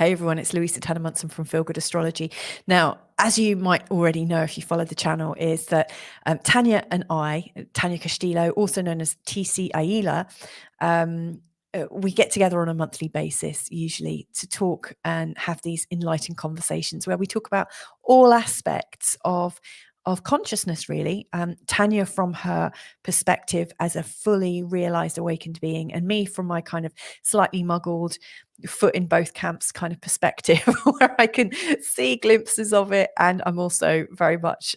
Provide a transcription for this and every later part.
Hey everyone, it's Louisa Munson from Feel Good Astrology. Now, as you might already know if you follow the channel, is that Tania and I, Tania Castillo, also known as TC Aeelah, we get together on a monthly basis usually to talk and have these enlightening conversations where we talk about all aspects of consciousness, really. Tania from her perspective as a fully realized awakened being, and me from my kind of slightly muggled foot in both camps kind of perspective where I can see glimpses of it, and I'm also very much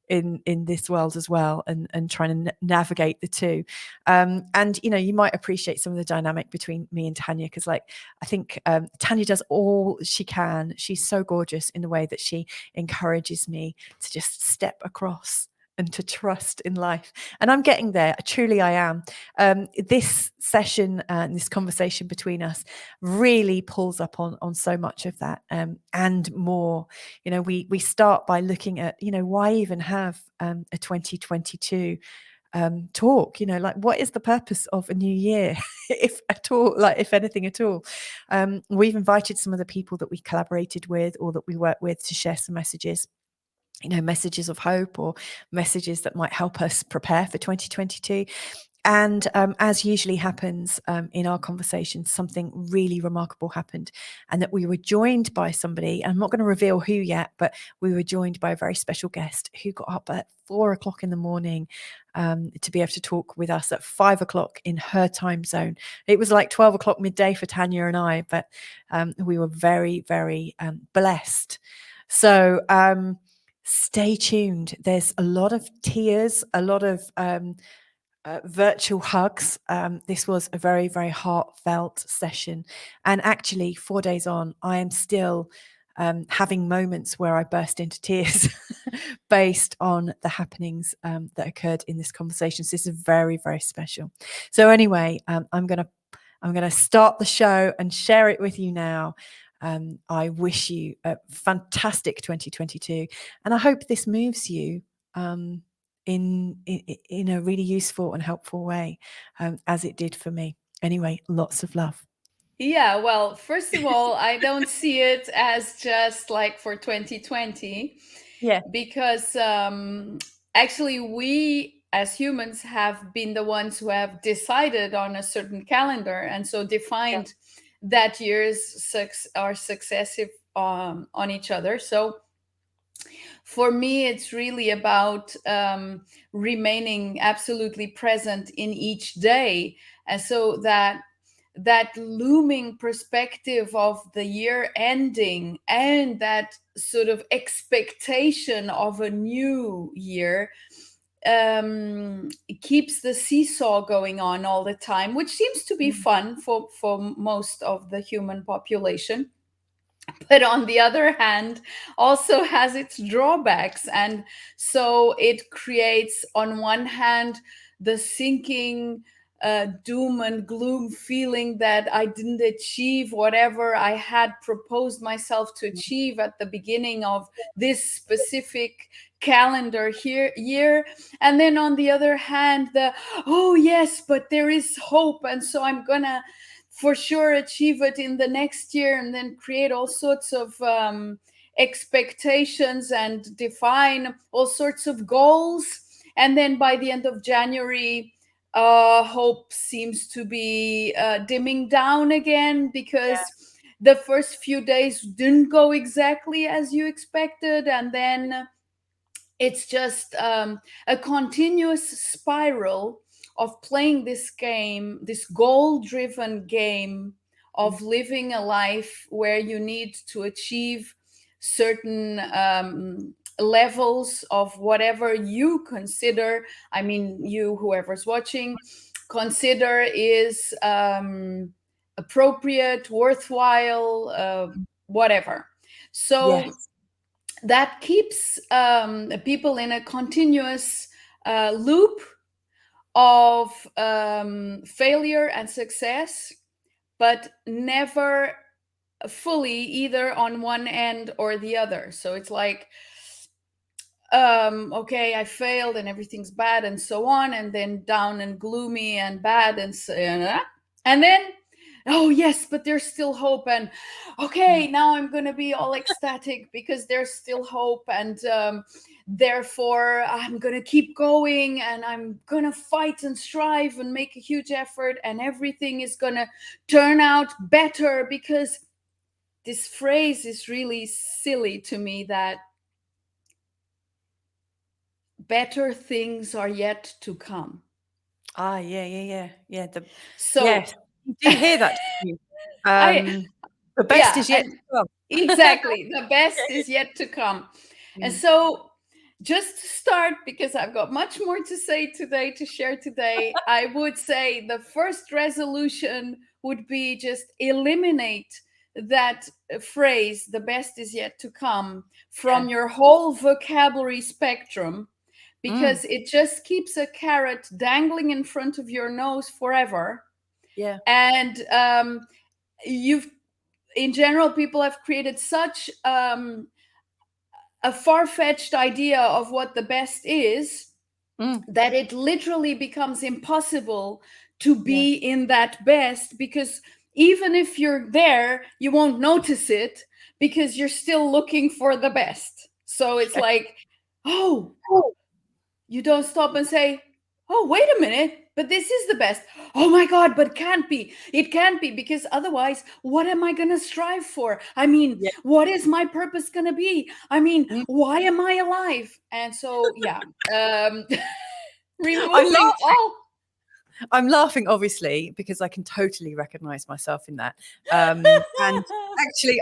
in this world as well, and trying to navigate the two. And you might appreciate some of the dynamic between me and Tania, because I think Tania does all she can. She's so gorgeous in the way that she encourages me to just step across and to trust in life. And I'm getting there. Truly, I am. This session and this conversation between us really pulls up on so much of that, and more. We start by looking at, why even have a 2022 talk? What is the purpose of a new year, if at all, if anything at all? We've invited some of the people that we collaborated with or that we work with to share some messages, messages of hope or messages that might help us prepare for 2022. And as usually happens in our conversations, something really remarkable happened, and that we were joined by somebody. I'm not going to reveal who yet, but we were joined by a very special guest who got up at 4 o'clock in the morning to be able to talk with us at 5 o'clock in her time zone. It was like 12 o'clock midday for Tania and I, but we were very, very blessed. So stay tuned. There's a lot of tears, a lot of virtual hugs. This was a very, very heartfelt session. And actually, 4 days on, I am still having moments where I burst into tears based on the happenings that occurred in this conversation. So this is very, very special. So anyway, I'm gonna start the show and share it with you now. I wish you a fantastic 2022, and I hope this moves you in a really useful and helpful way, as it did for me. Anyway, lots of love. Yeah, well, first of all, I don't see it as just like for 2020, Yeah. because actually we as humans have been the ones who have decided on a certain calendar, and so defined that years are successive on each other. So for me, it's really about remaining absolutely present in each day, and so that looming perspective of the year ending and that sort of expectation of a new year keeps the seesaw going on all the time, which seems to be fun for most of the human population, but on the other hand also has its drawbacks. And so it creates, on one hand, the sinking doom and gloom feeling that I didn't achieve whatever I had proposed myself to achieve at the beginning of this specific calendar year. And then on the other hand, oh yes, but there is hope, and so I'm gonna for sure achieve it in the next year, and then create all sorts of expectations and define all sorts of goals. And then by the end of January, hope seems to be dimming down again, because the first few days didn't go exactly as you expected. And then it's just a continuous spiral of playing this game, this goal driven game of living a life where you need to achieve certain levels of whatever you consider, I mean, you, whoever's watching, consider is appropriate, worthwhile, whatever. So Yes. that keeps people in a continuous loop of failure and success, but never fully either on one end or the other. So it's like, okay, I failed and everything's bad and so on, and then down and gloomy and bad and so, and then oh yes, but there's still hope, and okay, now I'm gonna be all ecstatic because there's still hope, and therefore I'm gonna keep going, and I'm gonna fight and strive and make a huge effort, and everything is gonna turn out better, because this phrase is really silly to me, that better things are yet to come. Yeah. So Yes, you do hear that, don't you? I The best yeah, is yet and to come. exactly, the best is yet to come. And Mm. so, just to start, because I've got much more to say today, to share today, I would say the first resolution would be just eliminate that phrase, the best is yet to come, from your whole vocabulary spectrum, because it just keeps a carrot dangling in front of your nose forever. Yeah. And you've in general, people have created such a far-fetched idea of what the best is, that it literally becomes impossible to be in that best, because even if you're there, you won't notice it because you're still looking for the best. So it's like, oh, you don't stop and say, oh, wait a minute, but this is the best. Oh my God, but it can't be. It can't be, because otherwise, what am I going to strive for? I mean, what is my purpose going to be? I mean, why am I alive? And so, yeah, removing all. I'm laughing, obviously, because I can totally recognize myself in that. And actually,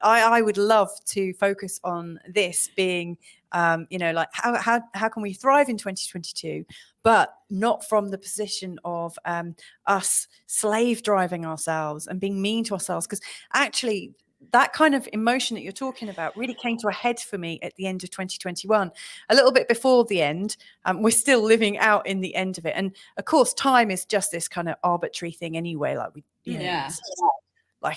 I would love to focus on this being, like how can we thrive in 2022, but not from the position of us slave driving ourselves and being mean to ourselves. Because actually, that kind of emotion that you're talking about really came to a head for me at the end of 2021, a little bit before the end. We're still living out in the end of it. And of course, time is just this kind of arbitrary thing anyway. Like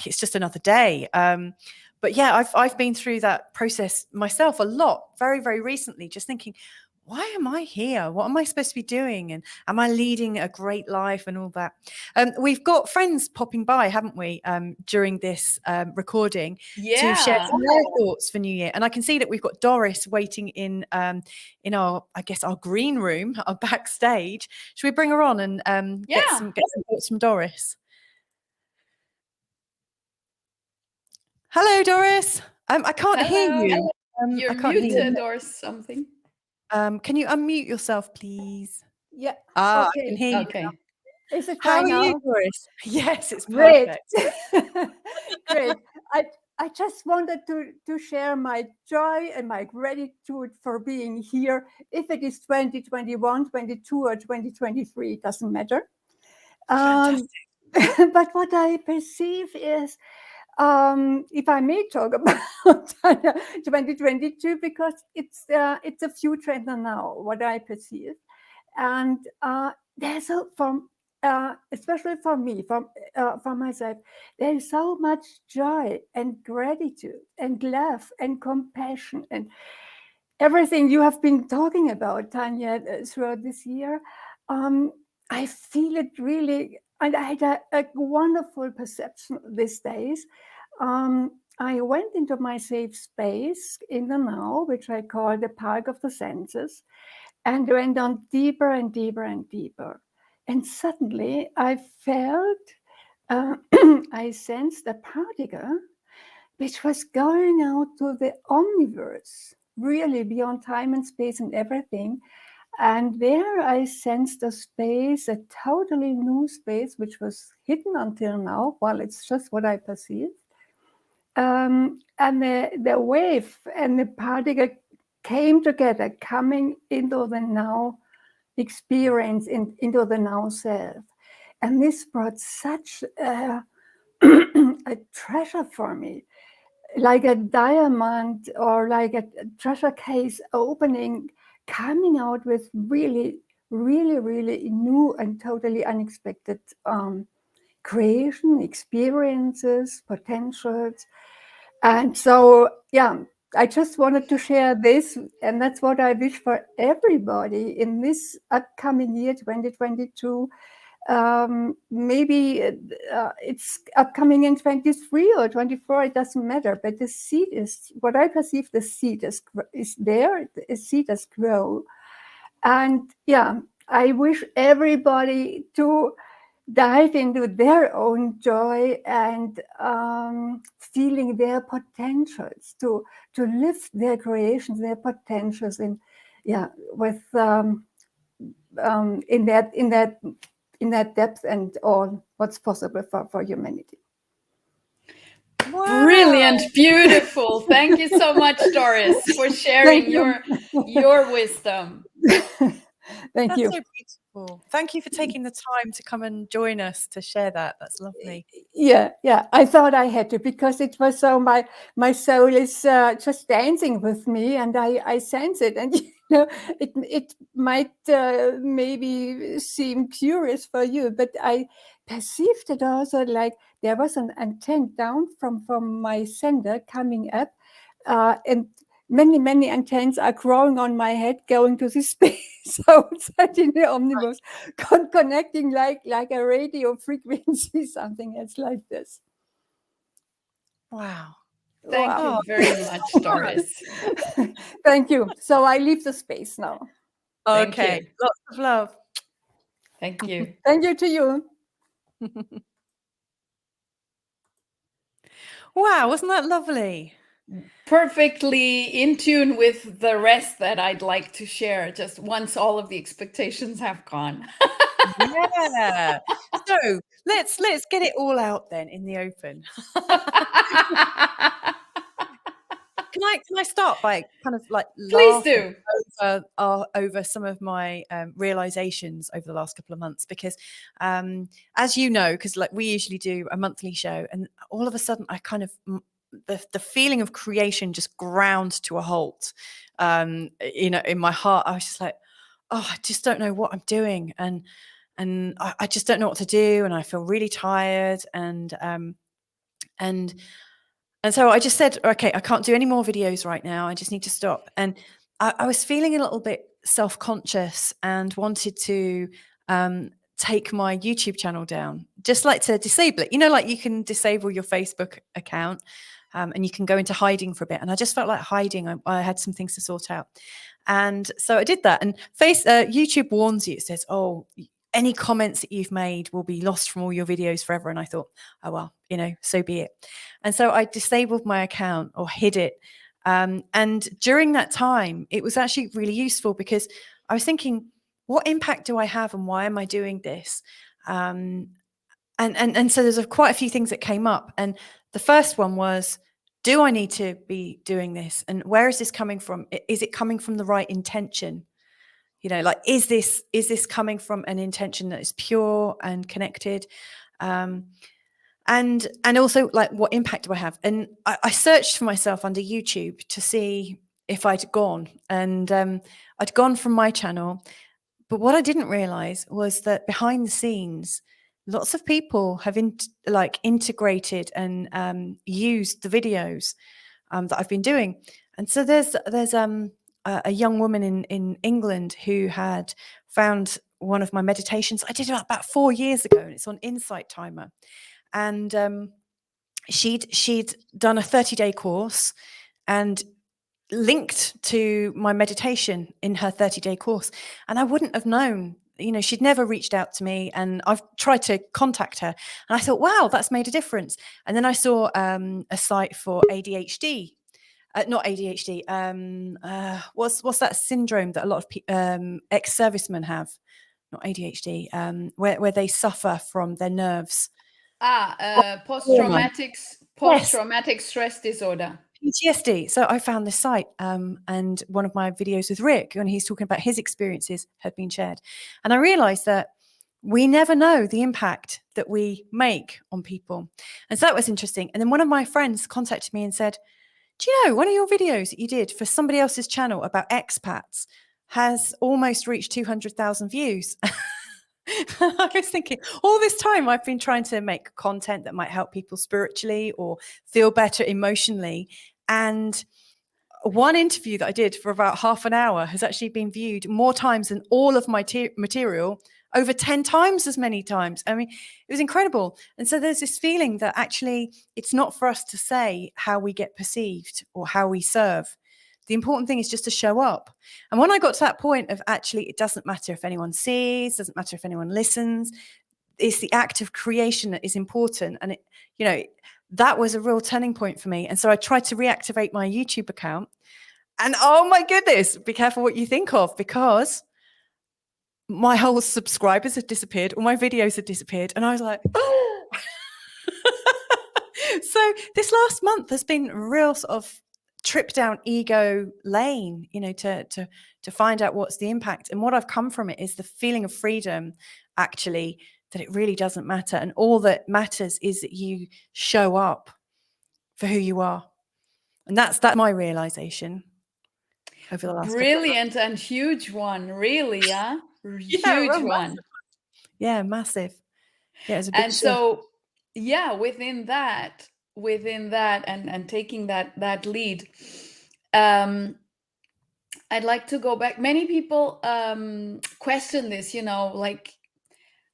it's just another day. But yeah, I've been through that process myself a lot, very, very recently, just thinking, why am I here? What am I supposed to be doing? And am I leading a great life and all that? We've got friends popping by, haven't we, during this recording to share some more thoughts for New Year. And I can see that we've got Doris waiting in our, I guess, our green room, our backstage. Should we bring her on and get some thoughts from Doris? Okay. Hello, Doris. I can't hear you. You're I can't muted hear you. or something. Can you unmute yourself, please? Yeah. Okay. I can hear you. Okay. Is it How fine are now? you, Doris? Yes, it's Great. perfect. Great. I just wanted to share my joy and my gratitude for being here. If it is 2021, 22, or 2023, it doesn't matter. Fantastic. But what I perceive is, if I may talk about 2022, because it's a future and a now, what I perceive. And there's especially for me, for myself, there is so much joy and gratitude and love and compassion and everything you have been talking about, Tania, throughout this year. I feel it really, and I had a wonderful perception these days. I went into my safe space in the now, which I call the park of the senses, and went on deeper and deeper and deeper. And suddenly I felt, I sensed a particle which was going out to the omniverse, really beyond time and space and everything. And there I sensed a space, a totally new space, which was hidden until now. Well, it's just what I perceived. And the wave and the particle came together, coming into the now experience, into the now self. And this brought such a treasure for me, like a diamond or like a treasure case opening, coming out with really, really, really new and totally unexpected creation, experiences, potentials. And so, yeah, I just wanted to share this, and that's what I wish for everybody in this upcoming year, 2022, maybe it's upcoming in 23 or 24, it doesn't matter, but the seed is what I perceive. The seed is there, the seed does grow. And yeah, I wish everybody to dive into their own joy and feeling their potentials, to lift their creations, their potentials, and with in that depth and all what's possible for humanity. Wow. Brilliant, beautiful. Thank you so much, Doris, for sharing your wisdom. Thank That's you. so beautiful. Thank you for taking the time to come and join us to share that. That's lovely. Yeah. I thought I had to, because it was so my soul is just dancing with me, and I sense it, and it might maybe seem curious for you, but I perceived it also like there was an antenna down from my sender coming up, and many antennas are growing on my head, going to the space outside in the omnibus, connecting like a radio frequency, something else like this. Wow. Thank you very much, Doris. Thank you. So I leave the space now. Okay. Lots of love. Thank you. Thank you to you. Wow, wasn't that lovely? Perfectly in tune with the rest that I'd like to share, just once all of the expectations have gone. Yeah. So let's get it all out then in the open. Can I start by kind of like Please do. over some of my realizations over the last couple of months, because as you know, because like we usually do a monthly show, and all of a sudden I kind of the feeling of creation just ground to a halt. In my heart, I was just like, oh, I just don't know what I'm doing, and I just don't know what to do, and I feel really tired, and so I just said, okay, I can't do any more videos right now. I just need to stop. And I was feeling a little bit self-conscious and wanted to take my YouTube channel down, just like to disable it. Like you can disable your Facebook account and you can go into hiding for a bit. And I just felt like hiding. I had some things to sort out. And so I did that. And YouTube warns you. It says, oh, any comments that you've made will be lost from all your videos forever. And I thought, oh, well, so be it. And so I disabled my account or hid it. And during that time, it was actually really useful, because I was thinking, what impact do I have and why am I doing this? And so there's quite a few things that came up. And the first one was, do I need to be doing this? And where is this coming from? Is it coming from the right intention? Like, is this coming from an intention that is pure and connected? And also, like, what impact do I have? And I searched for myself under YouTube to see if I'd gone. And I'd gone from my channel. But what I didn't realize was that behind the scenes, lots of people have integrated and used the videos that I've been doing. And so there's a young woman in England who had found one of my meditations I did about 4 years ago, and it's on Insight Timer. And she'd done a 30-day course and linked to my meditation in her 30-day course. And I wouldn't have known, she'd never reached out to me, and I've tried to contact her. And I thought, wow, that's made a difference. And then I saw a site for ADHD. Not ADHD. What's that syndrome that a lot of ex-servicemen have? Not ADHD. Where they suffer from their nerves. Post-traumatic stress disorder. PTSD. So I found this site, and one of my videos with Rick, when he's talking about his experiences, had been shared. And I realized that we never know the impact that we make on people. And so that was interesting. And then one of my friends contacted me and said, do you know, one of your videos that you did for somebody else's channel about expats has almost reached 200,000 views. I was thinking, all this time I've been trying to make content that might help people spiritually or feel better emotionally. And one interview that I did for about half an hour has actually been viewed more times than all of my material over 10 times as many times. I mean, it was incredible. And so there's this feeling that actually it's not for us to say how we get perceived or how we serve. The important thing is just to show up. And when I got to that point of actually, it doesn't matter if anyone sees, doesn't matter if anyone listens, it's the act of creation that is important. And it, that was a real turning point for me. And so I tried to reactivate my YouTube account. And oh my goodness, be careful what you think of, because my whole subscribers had disappeared. All my videos had disappeared. And I was like, oh. So this last month has been a real sort of trip down ego lane, to find out what's the impact. And what I've come from it is the feeling of freedom, actually, that it really doesn't matter. And all that matters is that you show up for who you are. And that's my realization over the last brilliant and huge one, really. Yeah, huge one. Massive. Yeah, massive. Yeah, it was a big shift. So yeah, within that and taking that lead, I'd like to go back. Many people question this, like,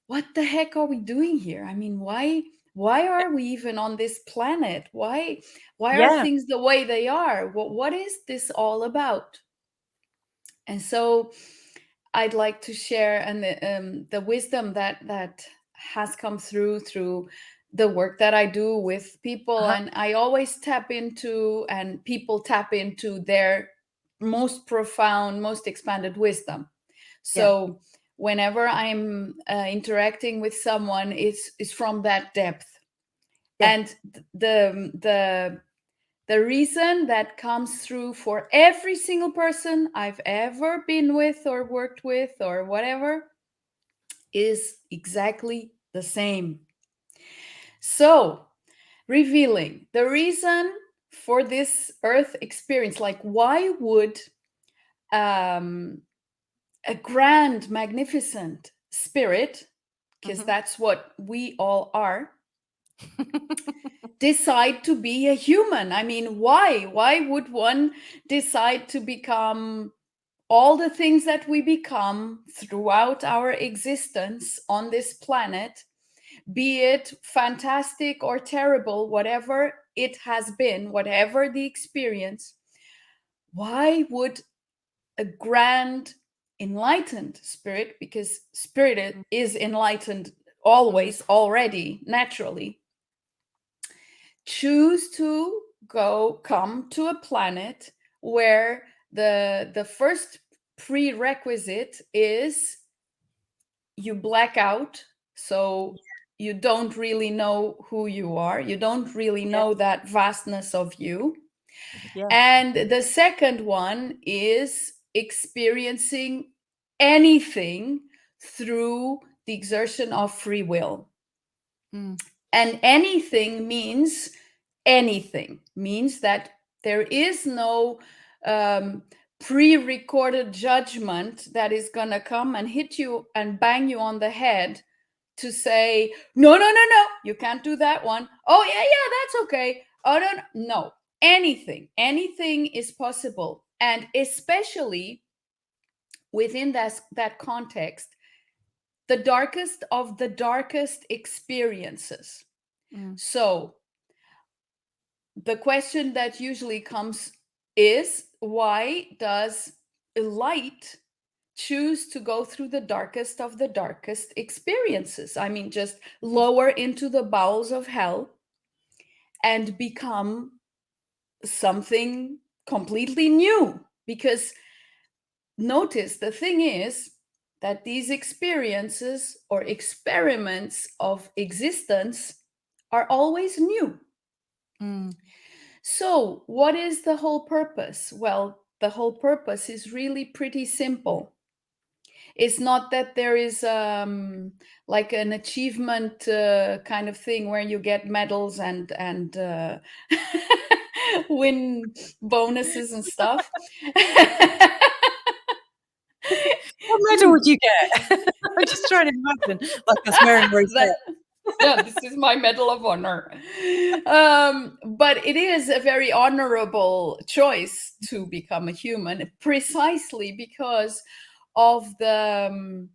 what the heck are we doing here? I mean, why are we even on this planet? Why are things the way they are? What is this all about? And so I'd like to share the wisdom that has come through the work that I do with people. And I always tap into, and people tap into, their most profound, most expanded wisdom. So whenever I'm interacting with someone, it's from that depth. And the reason that comes through for every single person I've ever been with or worked with or whatever is exactly the same. So, revealing the reason for this earth experience, like, why would a grand, magnificent spirit, because that's what we all are, decide to be a human? I mean, why would one decide to become all the things that we become throughout our existence on this planet, be it fantastic or terrible, whatever it has been, whatever the experience? Why would a grand enlightened spirit, because spirit is enlightened always, already, naturally, choose to come to a planet where the first prerequisite is you black out, so you don't really know who you are, you don't really know that vastness of you. And the second one is experiencing anything through the exertion of free will. And anything means that there is no pre-recorded judgment that is going to come and hit you and bang you on the head to say, no, you can't do that one. Oh, yeah, that's okay. Oh, no. Anything is possible. And especially within that context, the darkest of the darkest experiences. So the question that usually comes is, why does light choose to go through the darkest of the darkest experiences? I mean, just lower into the bowels of hell and become something completely new. Because notice, the thing is that these experiences or experiments of existence are always new. So what is the whole purpose? Well, the whole purpose is really pretty simple. It's not that there is like an achievement kind of thing where you get medals and win bonuses and stuff. What medal would you get? I'm just trying to imagine, like us wearing rosette. Yeah, this is my Medal of Honor. But it is a very honorable choice to become a human, precisely because of the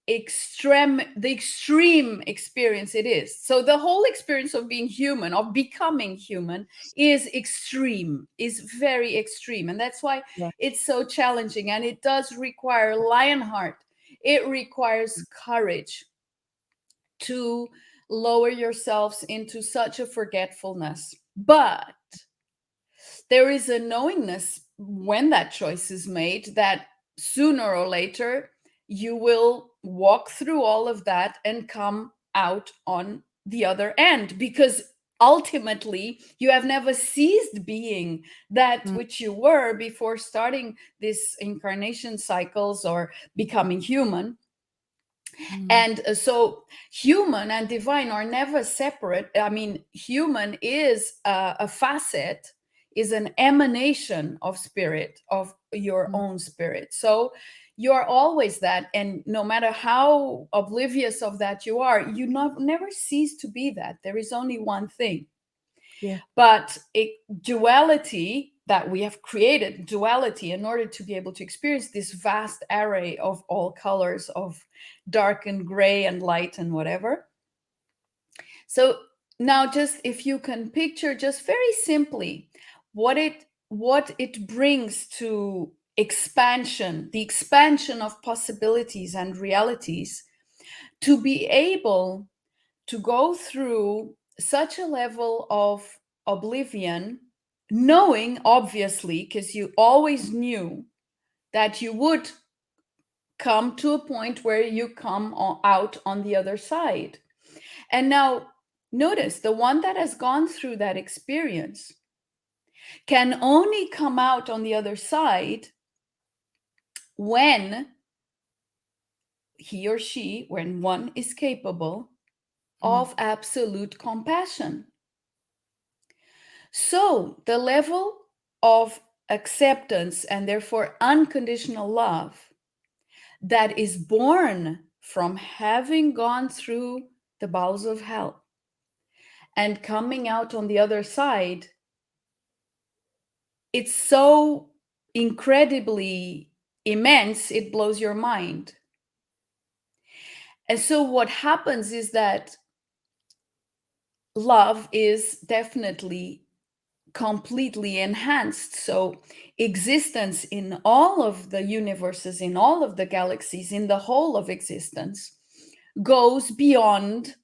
the extreme experience it is. So the whole experience of being human, of becoming human, is extreme, is very extreme. And that's why it's so challenging. And it does require lionheart. It requires courage to lower yourselves into such a forgetfulness. But there is a knowingness when that choice is made that sooner or later you will walk through all of that and come out on the other end, because ultimately you have never ceased being that which you were before starting this incarnation cycles or becoming human. And so human and divine are never separate. I mean, human is a facet, is an emanation of spirit, of your own spirit. So you are always that. And no matter how oblivious of that you are, you never cease to be that. There is only one thing. Yeah. But duality that we have created, duality, in order to be able to experience this vast array of all colors, of dark and gray and light and whatever. So now, just if you can picture just very simply what it brings to expansion, the expansion of possibilities and realities, to be able to go through such a level of oblivion, knowing, obviously, because you always knew that you would come to a point where you come out on the other side. And now notice, the one that has gone through that experience can only come out on the other side when he or she, when one is capable of absolute compassion. So the level of acceptance and therefore unconditional love that is born from having gone through the bowels of hell and coming out on the other side, it's so incredibly immense, it blows your mind. And so what happens is that love is definitely completely enhanced. So existence in all of the universes, in all of the galaxies, in the whole of existence, goes beyond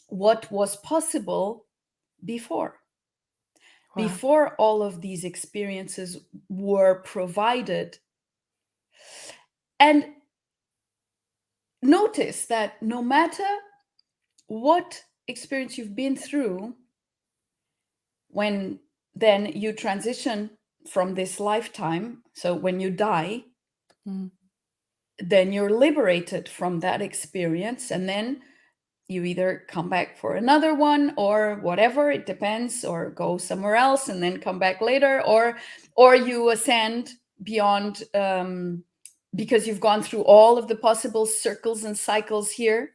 what was possible before. Wow. Before all of these experiences were provided. And notice that no matter what experience you've been through, when then you transition from this lifetime, so when you die, then you're liberated from that experience, and then you either come back for another one or whatever, it depends, or go somewhere else and then come back later, or you ascend beyond, because you've gone through all of the possible circles and cycles here,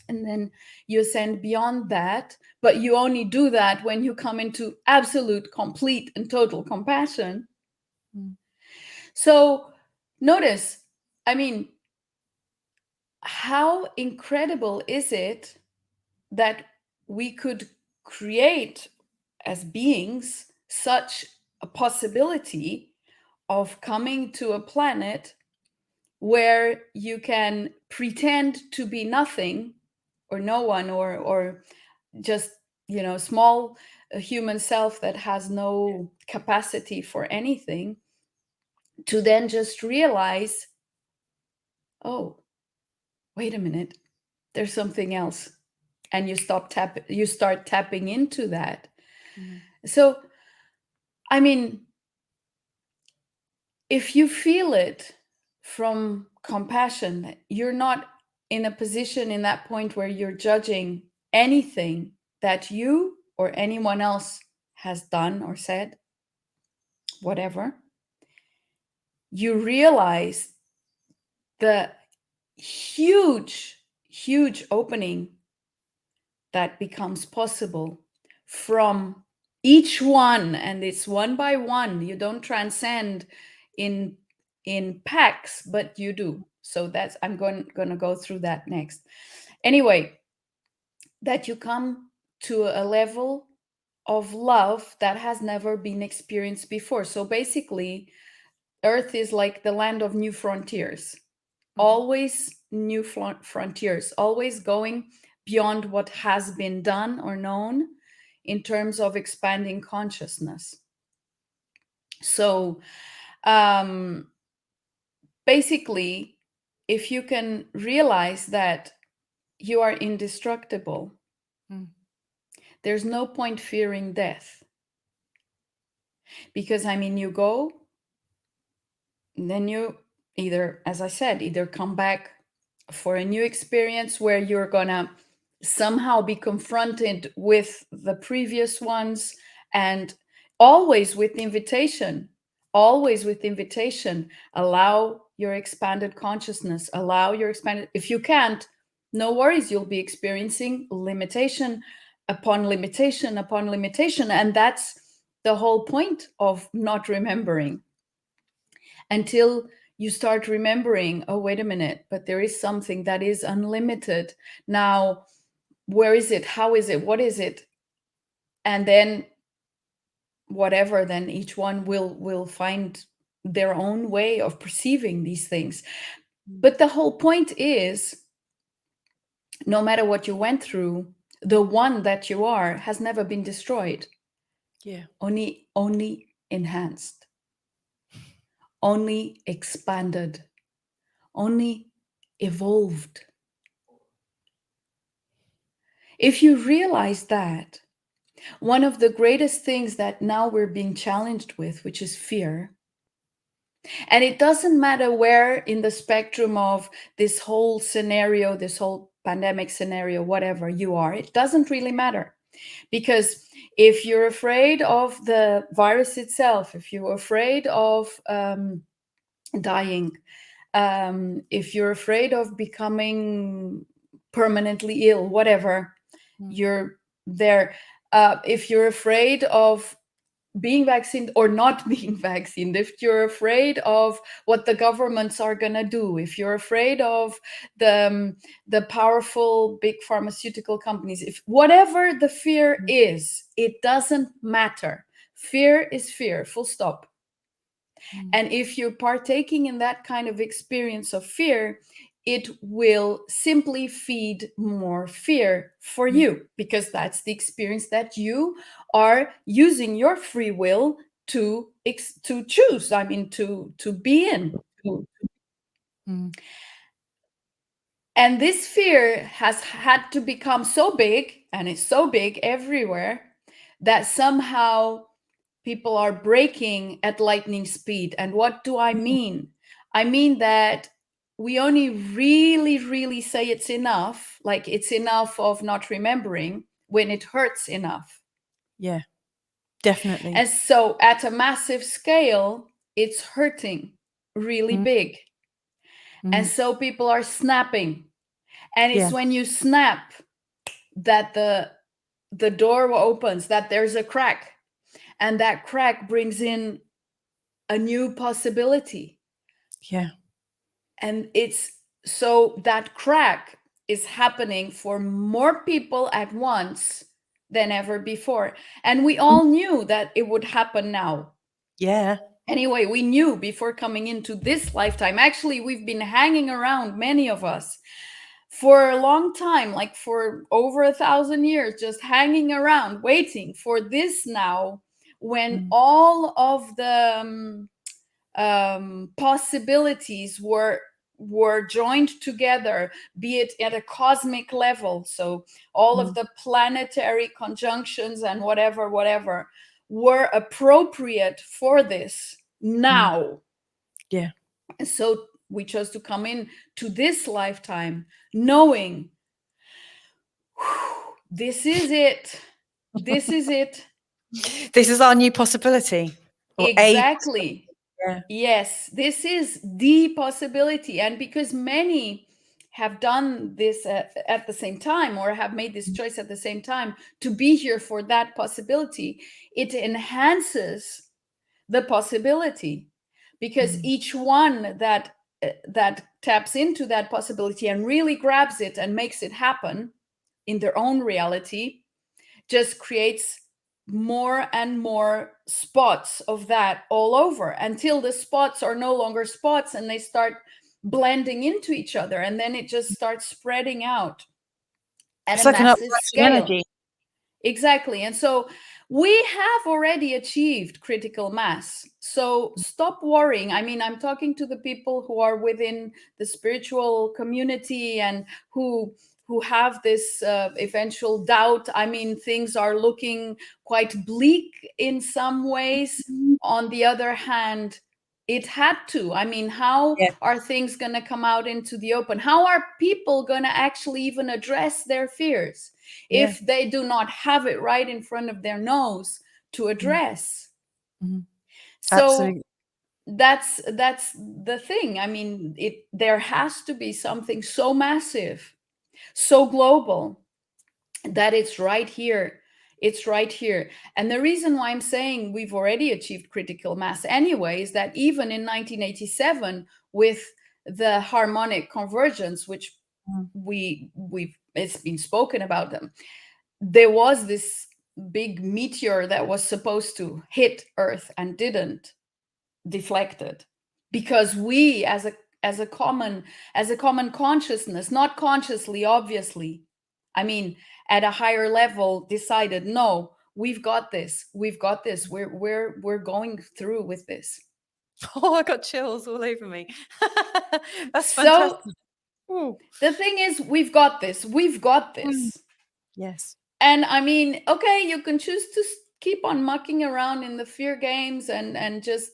and then you ascend beyond that. But you only do that when you come into absolute, complete, and total compassion. So notice, I mean, how incredible is it that we could create as beings such a possibility of coming to a planet where you can pretend to be nothing or no one, or just, small human self that has no capacity for anything, to then just realize, oh, wait a minute, there's something else. And you start tapping into that. So, I mean, if you feel it from compassion, you're not in a position in that point where you're judging anything that you or anyone else has done or said, whatever. You realize the huge, huge opening that becomes possible from each one, and it's one by one. You don't transcend in in packs, but you do. So that's, I'm going to go through that next. Anyway, that you come to a level of love that has never been experienced before. So basically, Earth is like the land of new frontiers. Always new frontiers, always going beyond what has been done or known in terms of expanding consciousness. So basically, if you can realize that you are indestructible, there's no point fearing death. Because, I mean, you go, then you either, as I said, either come back for a new experience where you're gonna somehow be confronted with the previous ones, and always with invitation, allow your expanded consciousness, allow your expanded, if you can't, no worries, you'll be experiencing limitation upon limitation upon limitation. And that's the whole point of not remembering, until you start remembering, oh, wait a minute, but there is something that is unlimited. Now, where is it? How is it? What is it? And then whatever, then each one will find their own way of perceiving these things. But the whole point is, no matter what you went through, the one that you are has never been destroyed. Yeah. Only enhanced, only expanded, only evolved. If you realize that, one of the greatest things that now we're being challenged with, which is fear, and it doesn't matter where in the spectrum of this whole scenario, this whole pandemic scenario, whatever you are, it doesn't really matter. Because if you're afraid of the virus itself, if you're afraid of dying, if you're afraid of becoming permanently ill, whatever, you're there. If you're afraid of being vaccinated or not being vaccinated, if you're afraid of what the governments are going to do, if you're afraid of the powerful big pharmaceutical companies, if whatever the fear is, it doesn't matter. Fear is fear, full stop. And if you're partaking in that kind of experience of fear, it will simply feed more fear for you, because that's the experience that you are using your free will to choose. I mean, to be in. And this fear has had to become so big, and it's so big everywhere, that somehow people are breaking at lightning speed. And what do I mean? I mean that we only really say it's enough, like it's enough of not remembering, when it hurts enough. Yeah, definitely. And so at a massive scale, it's hurting really big. And so people are snapping. And it's when you snap that the door opens, that there's a crack. And that crack brings in a new possibility. Yeah. And it's so that crack is happening for more people at once than ever before. And we all knew that it would happen now. Yeah. Anyway, we knew before coming into this lifetime. Actually, we've been hanging around, many of us, for a long time, like for over 1,000 years, just hanging around, waiting for this now, when all of the possibilities were joined together, be it at a cosmic level. So all of the planetary conjunctions and whatever were appropriate for this now. Yeah. And so we chose to come in to this lifetime knowing, this is it. This is it. This is our new possibility. Exactly. Yeah. Yes, this is the possibility. And because many have done this at the same time, or have made this choice at the same time to be here for that possibility, it enhances the possibility. because each one that taps into that possibility and really grabs it and makes it happen in their own reality just creates more and more spots of that all over, until the spots are no longer spots and they start blending into each other, and then it just starts spreading out at It's a like an massive uplifting scale. energy. Exactly. And so we have already achieved critical mass. So stop worrying. I mean, I'm talking to the people who are within the spiritual community and who have this eventual doubt. I mean, things are looking quite bleak in some ways. On the other hand, it had to. I mean, how are things going to come out into the open? How are people going to actually even address their fears if they do not have it right in front of their nose to address? So Absolutely. that's the thing. I mean, there has to be something so massive, so global, that it's right here. It's right here. And the reason why I'm saying we've already achieved critical mass anyway is that even in 1987, with the harmonic convergence, which it's been spoken about them, there was this big meteor that was supposed to hit Earth and didn't, deflected, because we as a common consciousness, not consciously, obviously, I mean, at a higher level, decided, no, we've got this, we're going through with this. Oh, I got chills all over me. That's fantastic. So the thing is, we've got this. Yes. And I mean, okay, you can choose to keep on mucking around in the fear games and just,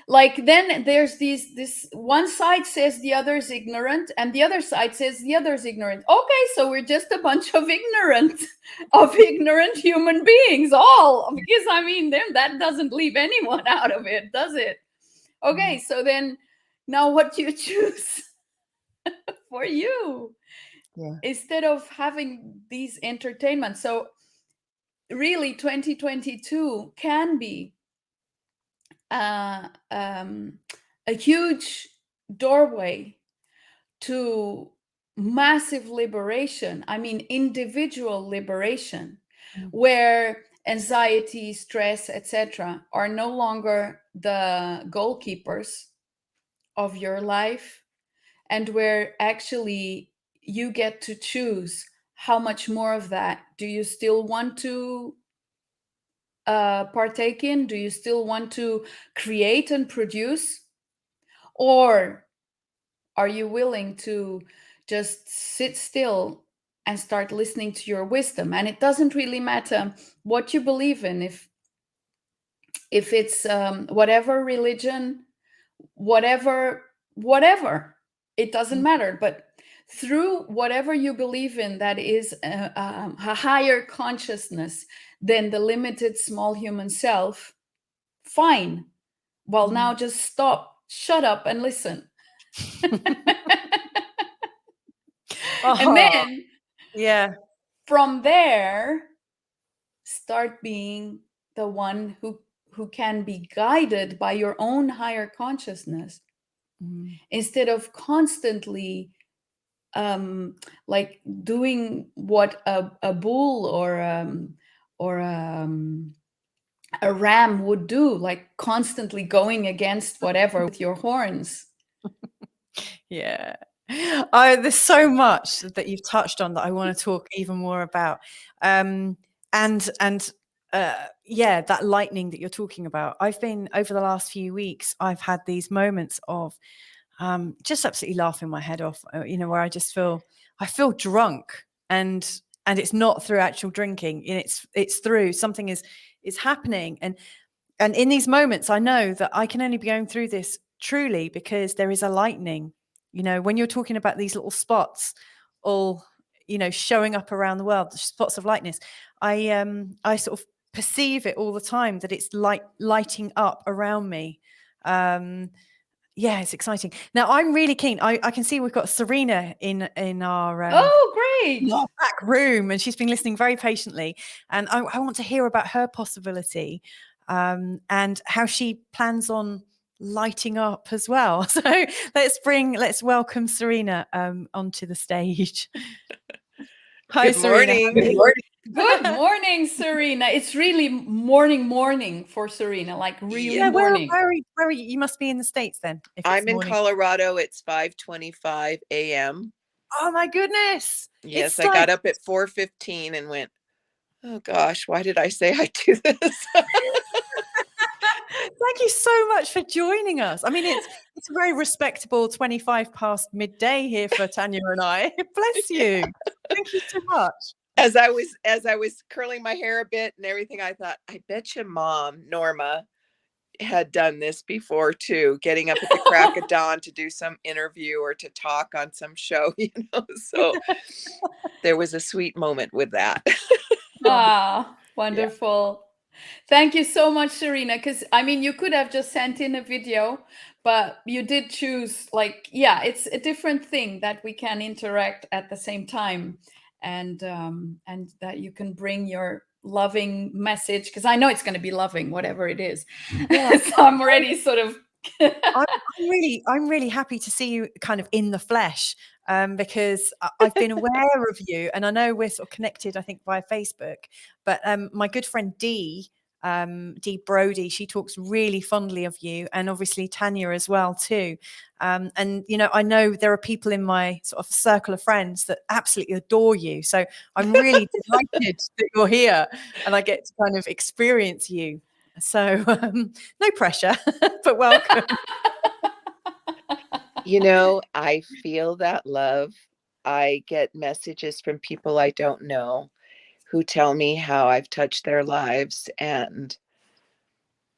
like, then there's this one side says the other is ignorant and the other side says the other is ignorant. Okay, so we're just a bunch of ignorant human beings, all, because I mean, that doesn't leave anyone out of it, does it? Okay, so then now what do you choose for you? Instead of having these entertainments. So really 2022 can be a huge doorway to massive liberation. I mean, individual liberation, where anxiety, stress, etc. are no longer the goalkeepers of your life, and where actually you get to choose how much more of that do you still want to partake in? Do you still want to create and produce? Or are you willing to just sit still and start listening to your wisdom? And it doesn't really matter what you believe in, if it's whatever religion, whatever, it doesn't matter. But through whatever you believe in that is a higher consciousness than the limited small human self, fine. Well, now just stop, shut up, and listen. And then from there, start being the one who can be guided by your own higher consciousness, instead of constantly like doing what a bull or a ram would do, like constantly going against whatever with your horns. There's so much that you've touched on that I want to talk even more about. That lightning that you're talking about. I've been, over the last few weeks, I've had these moments of just absolutely laughing my head off, where I just feel drunk, and it's not through actual drinking, and it's through something is happening, and in these moments I know that I can only be going through this truly because there is a lightning. When you're talking about these little spots all showing up around the world, the spots of lightness, I sort of perceive it all the time, that it's lighting up around me. It's exciting. Now I'm really keen. I can see we've got Serena in our great, in our back room, and she's been listening very patiently, and I want to hear about her possibility, and how she plans on lighting up as well. So let's welcome Serena onto the stage. Hi, Good Serena. morning. Good morning. Good morning, Serena. It's really morning for Serena, like really Yeah, morning. where are you? You must be in the States then. If it's I'm in morning. Colorado. It's 5:25 a.m. Oh my goodness. Yes, It's I got up at 4:15 and went, oh gosh, why did I say I'd do this? Thank you so much for joining us. I mean, it's a very respectable 25 past midday here for Tania and I. Bless you. Thank you so much. As I was curling my hair a bit and everything, I thought, I bet your mom, Norma, had done this before too, getting up at the crack of dawn to do some interview or to talk on some show, So there was a sweet moment with that. Ah, wonderful. Thank you so much, Serena. Because I mean, you could have just sent in a video, but you did choose, like, yeah, it's a different thing that we can interact at the same time, and that you can bring your loving message. Because I know it's going to be loving, whatever it is. Yeah. So I'm already sort of. I'm really happy to see you kind of in the flesh, because I've been aware of you, and I know we're sort of connected, I think, via Facebook. But my good friend Dee Brody, she talks really fondly of you, and obviously Tania as well too. And I know there are people in my sort of circle of friends that absolutely adore you. So I'm really delighted that you're here, and I get to kind of experience you. So no pressure, but welcome. I feel that love. I get messages from people I don't know who tell me how I've touched their lives. And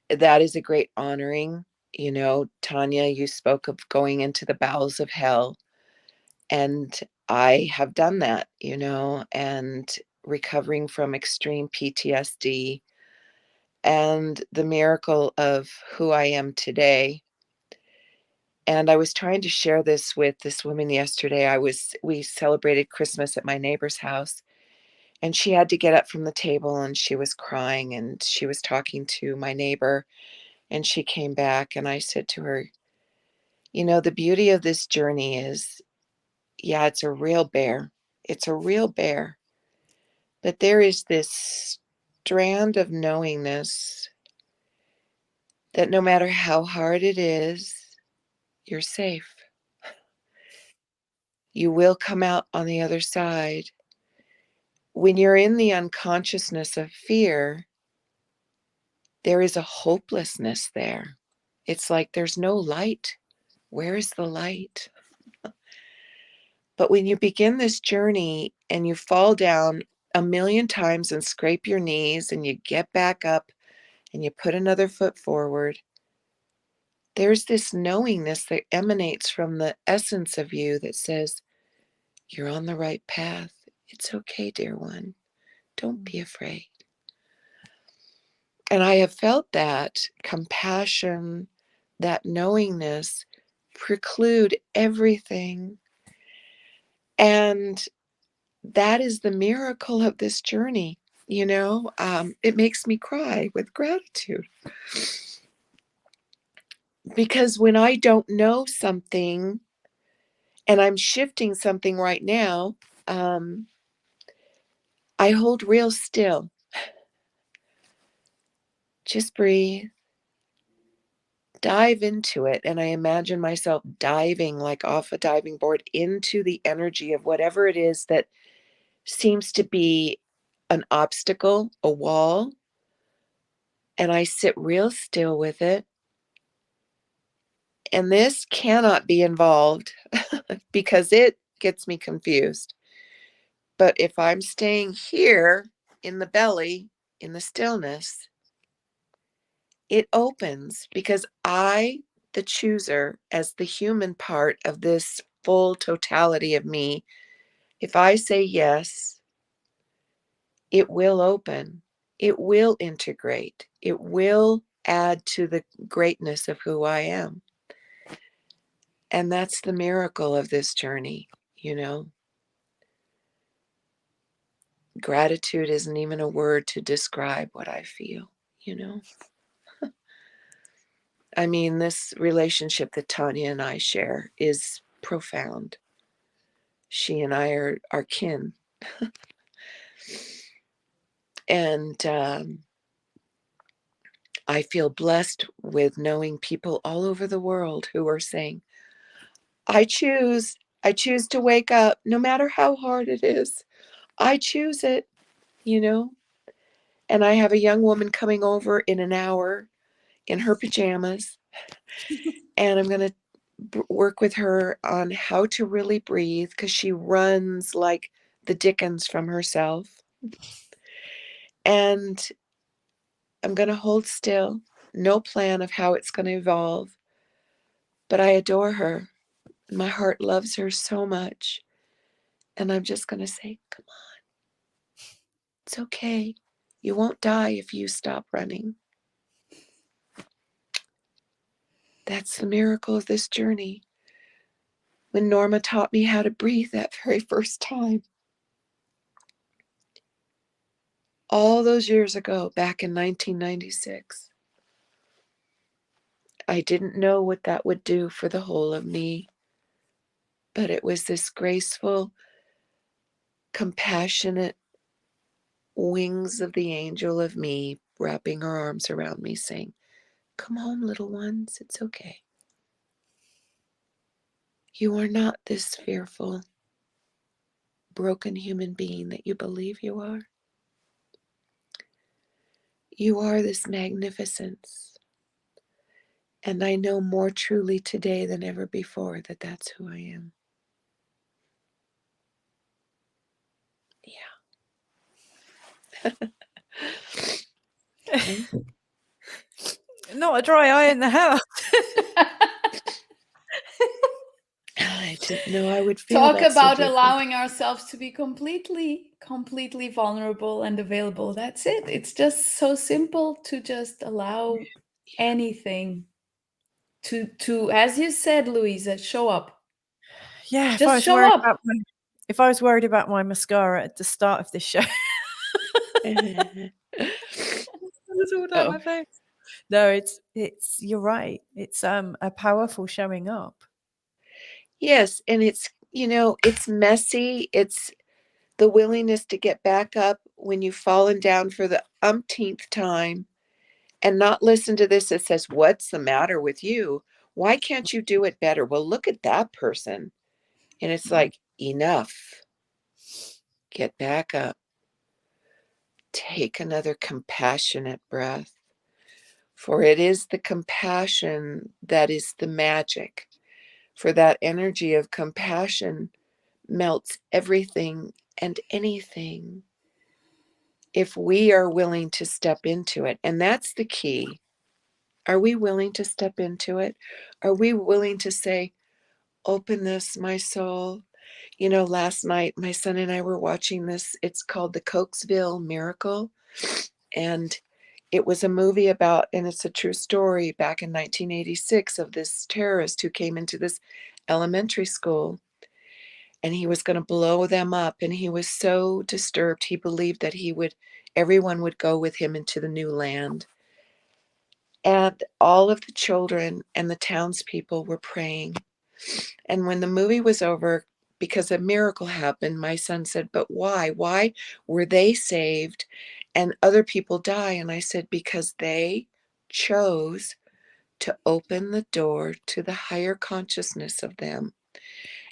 that is a great honoring. Tania, you spoke of going into the bowels of hell. And I have done that, and recovering from extreme PTSD and the miracle of who I am today. And I was trying to share this with this woman yesterday. We celebrated Christmas at my neighbor's house, and she had to get up from the table and she was crying and she was talking to my neighbor, and she came back and I said to her, the beauty of this journey is, yeah, it's a real bear. It's a real bear. But there is this strand of knowingness that no matter how hard it is, you're safe. You will come out on the other side. When you're in the unconsciousness of fear, there is a hopelessness there. It's like there's no light. Where is the light? But when you begin this journey and you fall down a million times and scrape your knees and you get back up and you put another foot forward, there's this knowingness that emanates from the essence of you that says, you're on the right path. It's okay, dear one. Don't be afraid. And I have felt that compassion, that knowingness preclude everything. And that is the miracle of this journey. It makes me cry with gratitude. Because when I don't know something and I'm shifting something right now, I hold real still. Just breathe. Dive into it. And I imagine myself diving like off a diving board into the energy of whatever it is that seems to be an obstacle, a wall. And I sit real still with it. And this cannot be involved because it gets me confused. But if I'm staying here in the belly, in the stillness, it opens because I, the chooser, as the human part of this full totality of me, if I say yes, it will open. It will integrate. It will add to the greatness of who I am. And that's the miracle of this journey, Gratitude isn't even a word to describe what I feel, I mean, this relationship that Tania and I share is profound. She and I are kin. And I feel blessed with knowing people all over the world who are saying, I choose to wake up no matter how hard it is. I choose it, you know. And I have a young woman coming over in an hour in her pajamas, and I'm going to work with her on how to really breathe, because she runs like the Dickens from herself. And I'm going to hold still, no plan of how it's going to evolve, but I adore her. My heart loves her so much. And I'm just going to say, come on, it's okay. You won't die if you stop running. That's the miracle of this journey. When Norma taught me how to breathe that very first time, all those years ago, back in 1996, I didn't know what that would do for the whole of me, but it was this graceful, compassionate wings of the angel of me wrapping her arms around me, saying, come home, little ones, it's okay. You are not this fearful, broken human being that you believe you are. You are this magnificence. And I know more truly today than ever before that that's who I am. Yeah. Not a dry eye in the house. I didn't know I would feel Talk that about so allowing ourselves to be completely vulnerable and available. That's it. It's just so simple to just allow anything to, as you said, Louisa, show up. Yeah, Just show up. If I was worried about my mascara at the start of this show, different. it's all down my face. No, it's you're right. It's a powerful showing up. Yes, and it's, it's messy. It's the willingness to get back up when you've fallen down for the umpteenth time and not listen to this that says, what's the matter with you? Why can't you do it better? Well, look at that person. And it's like, enough. Get back up. Take another compassionate breath. For it is the compassion that is the magic. For that energy of compassion melts everything and anything if we are willing to step into it. And that's the key. Are we willing to step into it? Are we willing to say, open this, my soul? Last night, my son and I were watching this. It's called the Cokesville Miracle. And it was a movie about, and it's a true story, back in 1986 of this terrorist who came into this elementary school. And he was going to blow them up. And he was so disturbed. He believed that everyone would go with him into the new land. And all of the children and the townspeople were praying. And when the movie was over, because a miracle happened, my son said, but why? Why were they saved and other people die? And I said, because they chose to open the door to the higher consciousness of them.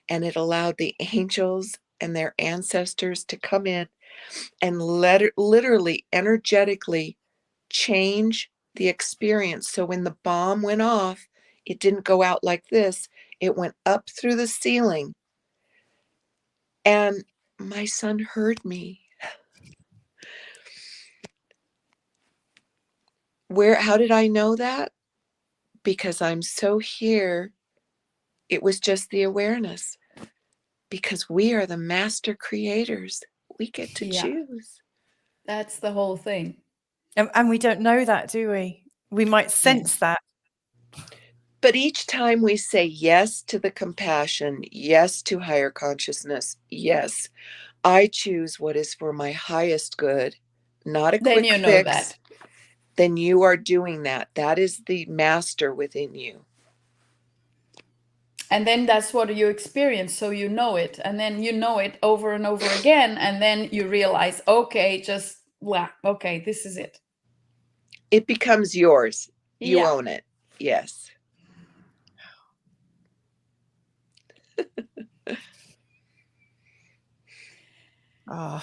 And it allowed the angels and their ancestors to come in and literally, energetically change the experience. So when the bomb went off, it didn't go out like this. It went up through the ceiling. And my son heard me. How did I know that? Because I'm so here. It was just the awareness. Because we are the master creators. We get to choose. That's the whole thing. And we don't know that, do we? We might sense that. But each time we say yes to the compassion, yes to higher consciousness, yes, I choose what is for my highest good, not a quick fix. then you are doing that. That is the master within you. And then that's what you experience. So you know it. And then you know it over and over again. And then you realize, okay, okay, this is it. It becomes yours. You Yeah. own it. Yes.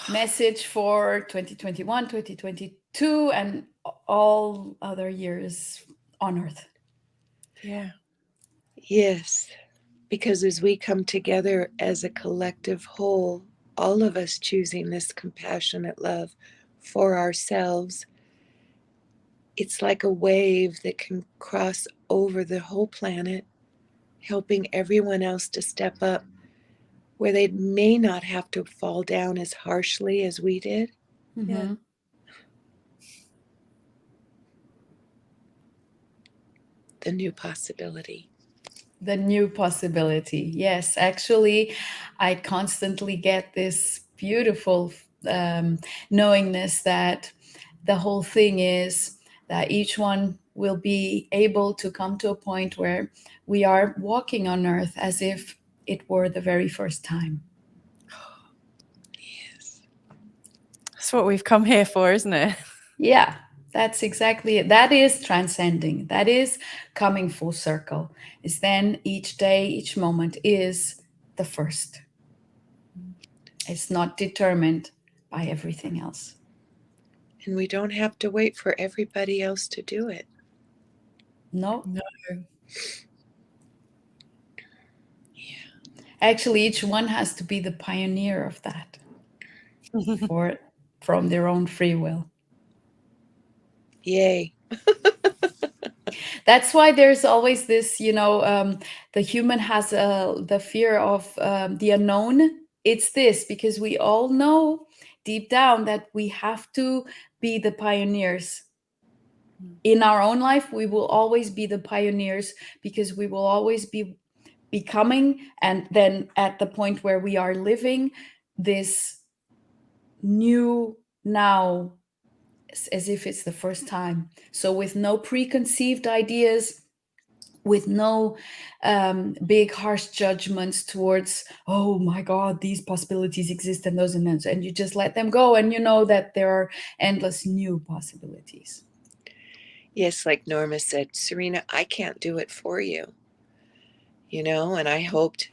Message for 2021, 2022, and all other years on Earth. Yeah. Yes. Because as we come together as a collective whole, all of us choosing this compassionate love for ourselves, it's like a wave that can cross over the whole planet, helping everyone else to step up where they may not have to fall down as harshly as we did. Yeah. The new possibility. The new possibility. Yes, actually, I constantly get this beautiful knowingness that the whole thing is that each one will be able to come to a point where we are walking on Earth as if it were the very first time. Yes. That's what we've come here for, isn't it? Yeah, that's exactly it. That is transcending. That is coming full circle. Is then each day, each moment is the first. It's not determined by everything else. And we don't have to wait for everybody else to do it. No. No. Yeah. Actually, each one has to be the pioneer of that from their own free will. Yay. That's why there's always this, the human has the fear of the unknown. It's this, because we all know deep down that we have to be the pioneers. In our own life, we will always be the pioneers, because we will always be becoming, and then at the point where we are living this new now, as if it's the first time. So with no preconceived ideas, with no big harsh judgments towards, oh my God, these possibilities exist and those and those, and you just let them go, and you know that there are endless new possibilities. Yes, like Norma said, Serena, I can't do it for you. And I hoped,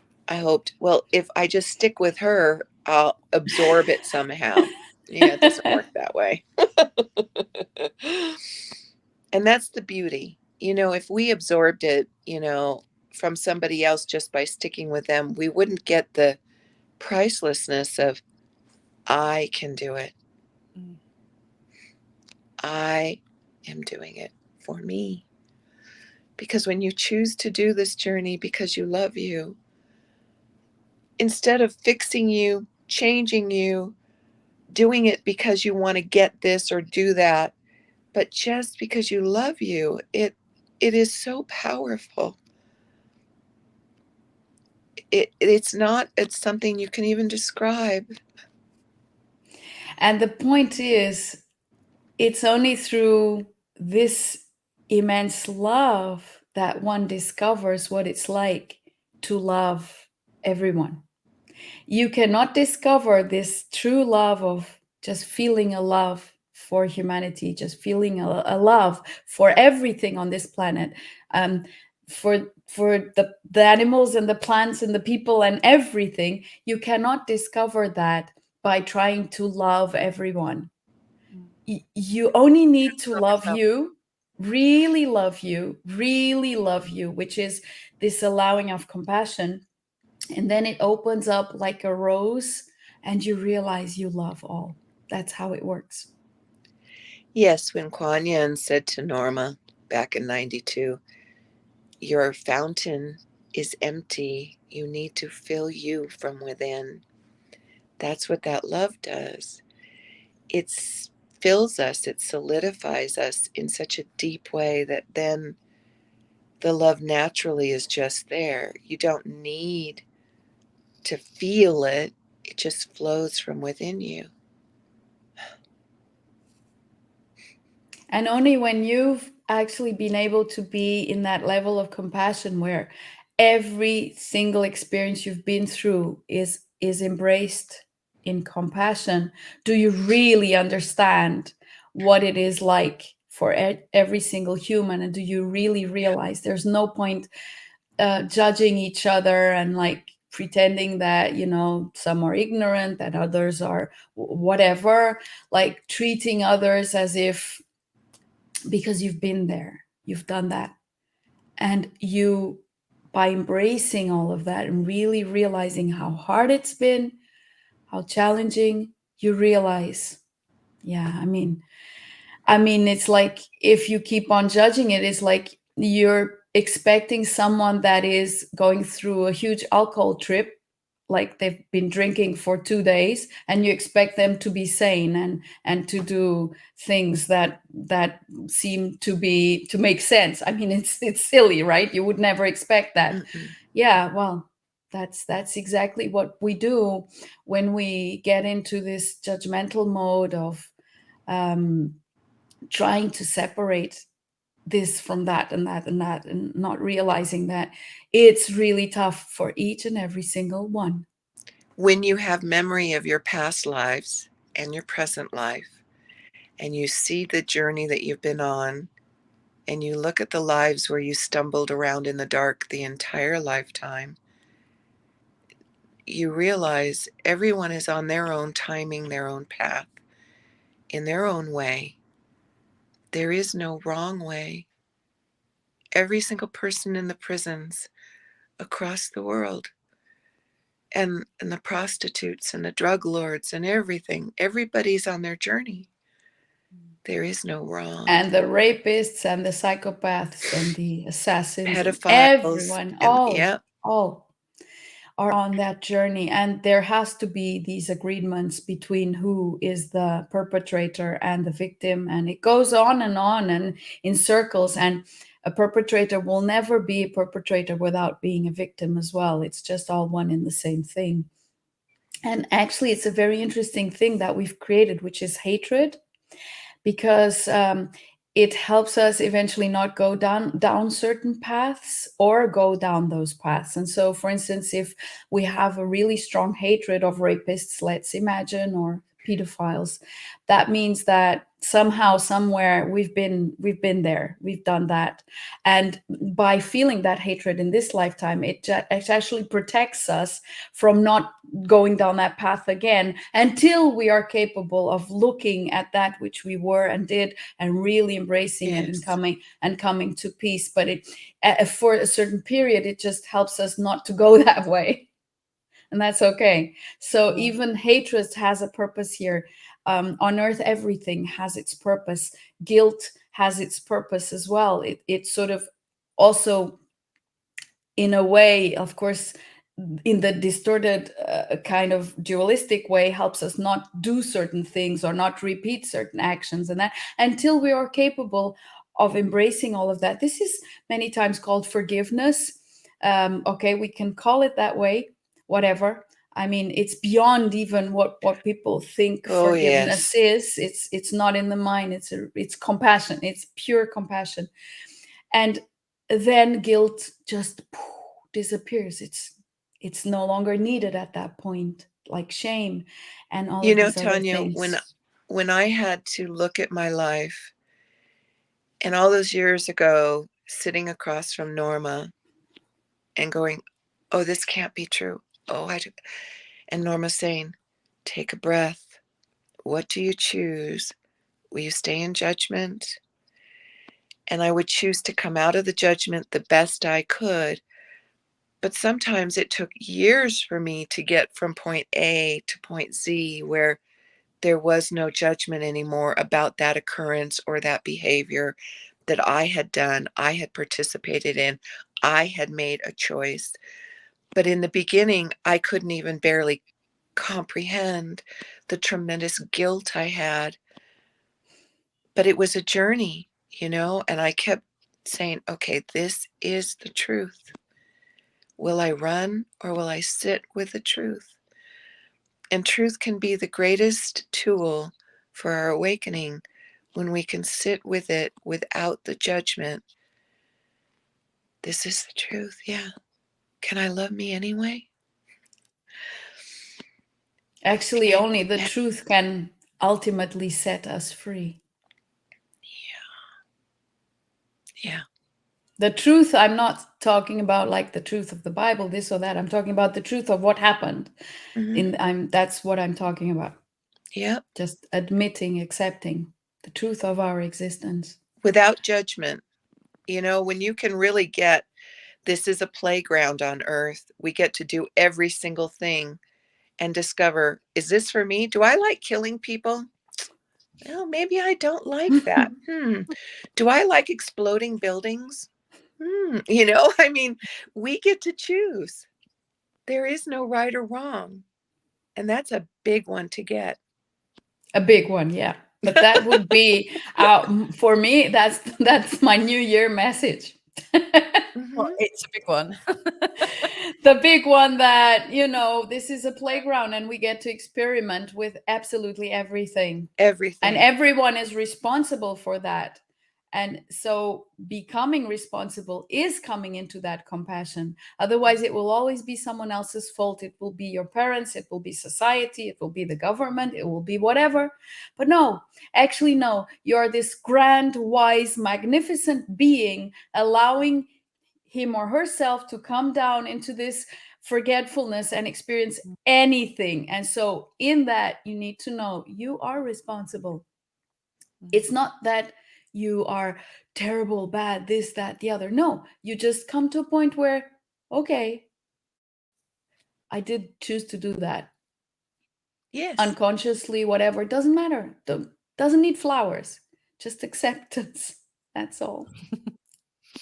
well, if I just stick with her, I'll absorb it somehow. It doesn't work that way. And that's the beauty. If we absorbed it, from somebody else just by sticking with them, we wouldn't get the pricelessness of, I can do it. I am doing it for me. Because when you choose to do this journey because you love you, instead of fixing you, changing you, doing it because you want to get this or do that, but just because you love you, it is so powerful. It's something you can even describe. And the point is, it's only through this immense love that one discovers what it's like to love everyone. You cannot discover this true love of just feeling a love for humanity, just feeling a love for everything on this planet, for the animals and the plants and the people and everything. You cannot discover that by trying to love everyone. You only need to love you, really love you, which is this allowing of compassion. And then it opens up like a rose, and you realize you love all. That's how it works. Yes, when Kuan Yin said to Norma back in 92, your fountain is empty. You need to fill you from within. That's what that love does. It fills us, it solidifies us in such a deep way that then the love naturally is just there. You don't need to feel it. It just flows from within you. And only when you've actually been able to be in that level of compassion where every single experience you've been through is embraced in compassion, do you really understand what it is like for every single human, and do you really realize there's no point judging each other and like pretending that, you know, some are ignorant and others are whatever, like treating others as if, because you've been there, you've done that, and you, by embracing all of that and really realizing how hard it's been, how challenging, you realize, yeah, I mean, it's like if you keep on judging it, it's like you're expecting someone that is going through a huge alcohol trip, like they've been drinking for 2 days, and you expect them to be sane and to do things that seem to make sense. I mean, it's silly, right? You would never expect that. Mm-mm. Yeah, well, that's exactly what we do when we get into this judgmental mode of trying to separate this from that and that and that, and not realizing that it's really tough for each and every single one. When you have memory of your past lives and your present life, and you see the journey that you've been on, and you look at the lives where you stumbled around in the dark the entire lifetime, you realize everyone is on their own timing, their own path, in their own way. There is no wrong way. Every single person in the prisons across the world, and the prostitutes and the drug lords and everything, everybody's on their journey. There is no wrong. And the rapists and the psychopaths and the assassins, and Pedophiles, everyone, and all are on that journey. And there has to be these agreements between who is the perpetrator and the victim. And it goes on and in circles. And a perpetrator will never be a perpetrator without being a victim as well. It's just all one in the same thing. And actually, it's a very interesting thing that we've created, which is hatred, because it helps us eventually not go down certain paths or go down those paths. And so, for instance, if we have a really strong hatred of rapists, let's imagine, or pedophiles, that means that somehow, somewhere, we've been there, we've done that. And by feeling that hatred in this lifetime, it actually protects us from not going down that path again, until we are capable of looking at that which we were and did, and really embracing it, and coming to peace. But it, for a certain period, it just helps us not to go that way. And that's okay. So even hatred has a purpose here. On earth, everything has its purpose. Guilt has its purpose as well. It sort of also, in a way, of course, in the distorted kind of dualistic way, helps us not do certain things or not repeat certain actions, and that, until we are capable of embracing all of that. This is many times called forgiveness. Okay, we can call it that way, whatever. I mean, it's beyond even what people think forgiveness is. It's not in the mind. It's compassion. It's pure compassion. And then guilt just disappears. It's no longer needed at that point, like shame and all of these Tania, other things. when I had to look at my life, and all those years ago, sitting across from Norma and going, oh, this can't be true. Oh, and Norma saying, take a breath. What do you choose? Will you stay in judgment? And I would choose to come out of the judgment the best I could. But sometimes it took years for me to get from point A to point Z, where there was no judgment anymore about that occurrence or that behavior that I had done, I had participated in, I had made a choice. But in the beginning, I couldn't even barely comprehend the tremendous guilt I had. But it was a journey, and I kept saying, okay, this is the truth. Will I run or will I sit with the truth? And truth can be the greatest tool for our awakening when we can sit with it without the judgment. This is the truth. Yeah. Can I love me anyway? Actually, Okay. only the truth can ultimately set us free. Yeah. The truth, I'm not talking about like the truth of the Bible, this or that. I'm talking about the truth of what happened. That's what I'm talking about. Yep. Just admitting, accepting the truth of our existence. Without judgment. You know, when you can really get, this is a playground on earth. We get to do every single thing and discover, is this for me? Do I like killing people? Well, maybe I don't like that. Do I like exploding buildings? You know, I mean, we get to choose. There is no right or wrong. And that's a big one to get. A big one, yeah. But that would be, for me, that's my New Year message. Well, it's a big one. The big one that, you know, this is a playground and we get to experiment with absolutely everything. Everything. And everyone is responsible for that. And so becoming responsible is coming into that compassion. Otherwise, it will always be someone else's fault. It will be your parents. It will be society. It will be the government. It will be whatever. But no, actually, no. You're this grand, wise, magnificent being allowing him or herself to come down into this forgetfulness and experience anything. And so in that, you need to know you are responsible. It's not that you are terrible, bad, this, that, the other. No, you just come to a point where, okay, I did choose to do that. Yes. Unconsciously, whatever, it doesn't matter. Doesn't need flowers, just acceptance. That's all.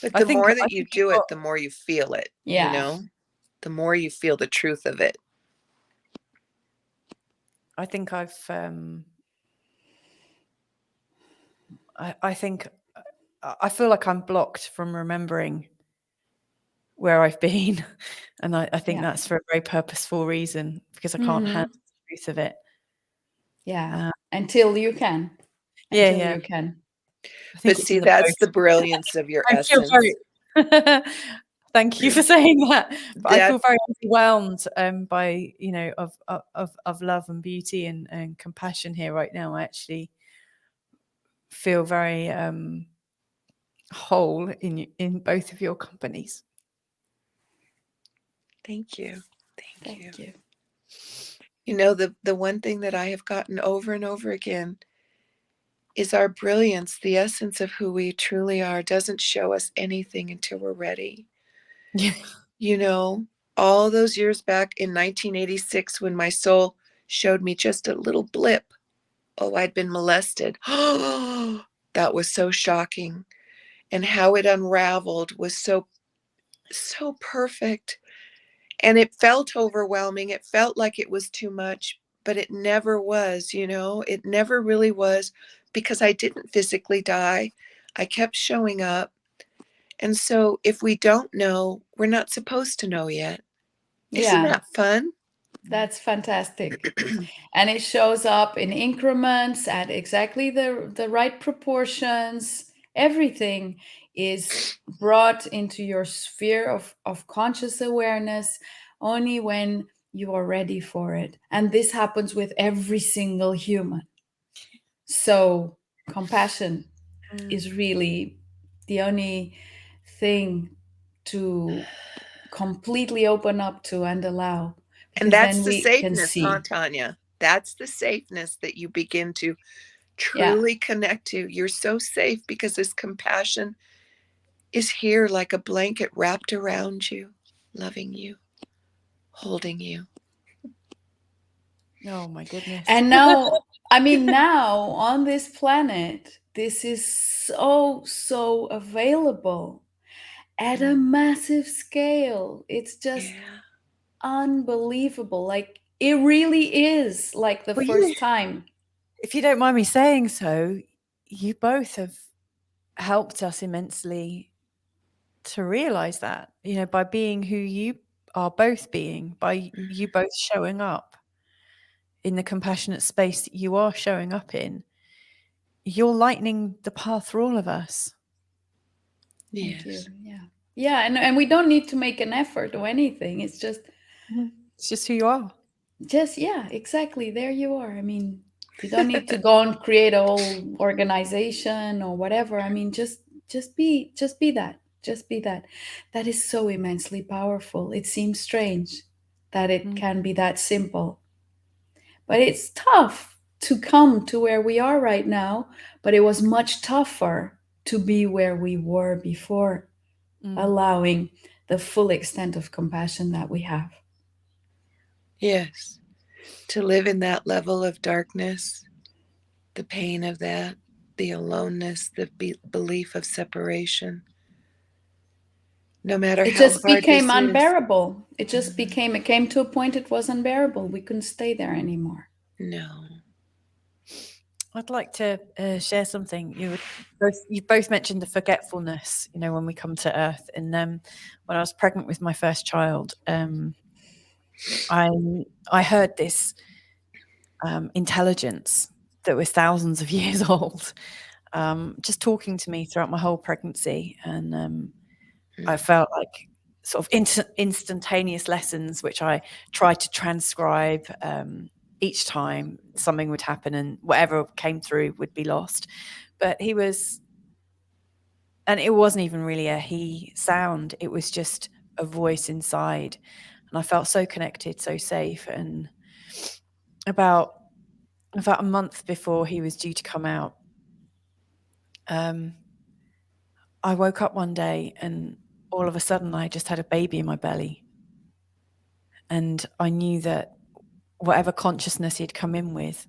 But the more that you do it, the more you feel it. Yeah. You know, the more you feel the truth of it. I think I feel like I'm blocked from remembering where I've been. And I think that's for a very purposeful reason, because I can't handle the truth of it. Yeah. Until you can. You can. But see, that's the brilliance of your essence. Thank you for saying that. But I feel very overwhelmed by, you know, of love and beauty and compassion here right now. I actually feel very whole in both of your companies. Thank you. Thank you. You know, the one thing that I have gotten over and over again is our brilliance. The essence of who we truly are doesn't show us anything until we're ready. Yeah. You know, all those years back in 1986, when my soul showed me just a little blip. Oh, I'd been molested. Oh, that was so shocking. And how it unraveled was so perfect. And it felt overwhelming. It felt like it was too much, but it never was, you know, it never really was, because I didn't physically die. I kept showing up. And so if we don't know, we're not supposed to know yet. Isn't that fun? That's fantastic. And it shows up in increments at exactly the right proportions. Everything is brought into your sphere of conscious awareness only when you are ready for it. And this happens with every single human. So compassion is really the only thing to completely open up to and allow. And that's the safeness, huh, Tania? That's the safeness that you begin to truly connect to. You're so safe because this compassion is here like a blanket wrapped around you, loving you, holding you. Oh my goodness. And now, I mean, now on this planet, this is so available at a massive scale. It's just unbelievable. Like, it really is like the first time. If you don't mind me saying so, you both have helped us immensely to realize that, you know, by being who you are both being, by you both showing up in the compassionate space that you are showing up in. you're lightening the path for all of us. Thank you. Yes. Yeah. And we don't need to make an effort or anything. It's just It's just who you are. yeah, exactly. There you are. I mean, you don't need to go and create a whole organization or whatever. I mean, just be that. Just be that. That is so immensely powerful. It seems strange that it can be that simple. But it's tough to come to where we are right now, but it was much tougher to be where we were before, allowing the full extent of compassion that we have. Yes. To live in that level of darkness, the pain of that, the aloneness, the belief of separation. No matter It how just hard became this is. unbearable. It just it came to a point it was unbearable. We couldn't stay there anymore. No. I'd like to share something. You both mentioned the forgetfulness, when we come to Earth. And when I was pregnant with my first child, I heard this intelligence that was thousands of years old, just talking to me throughout my whole pregnancy. And I felt like sort of instantaneous lessons, which I tried to transcribe. Each time something would happen and whatever came through would be lost. But it wasn't even really a he sound. It was just a voice inside. And I felt so connected, so safe. And about a month before he was due to come out, I woke up one day and all of a sudden I just had a baby in my belly. And I knew that whatever consciousness he'd come in with,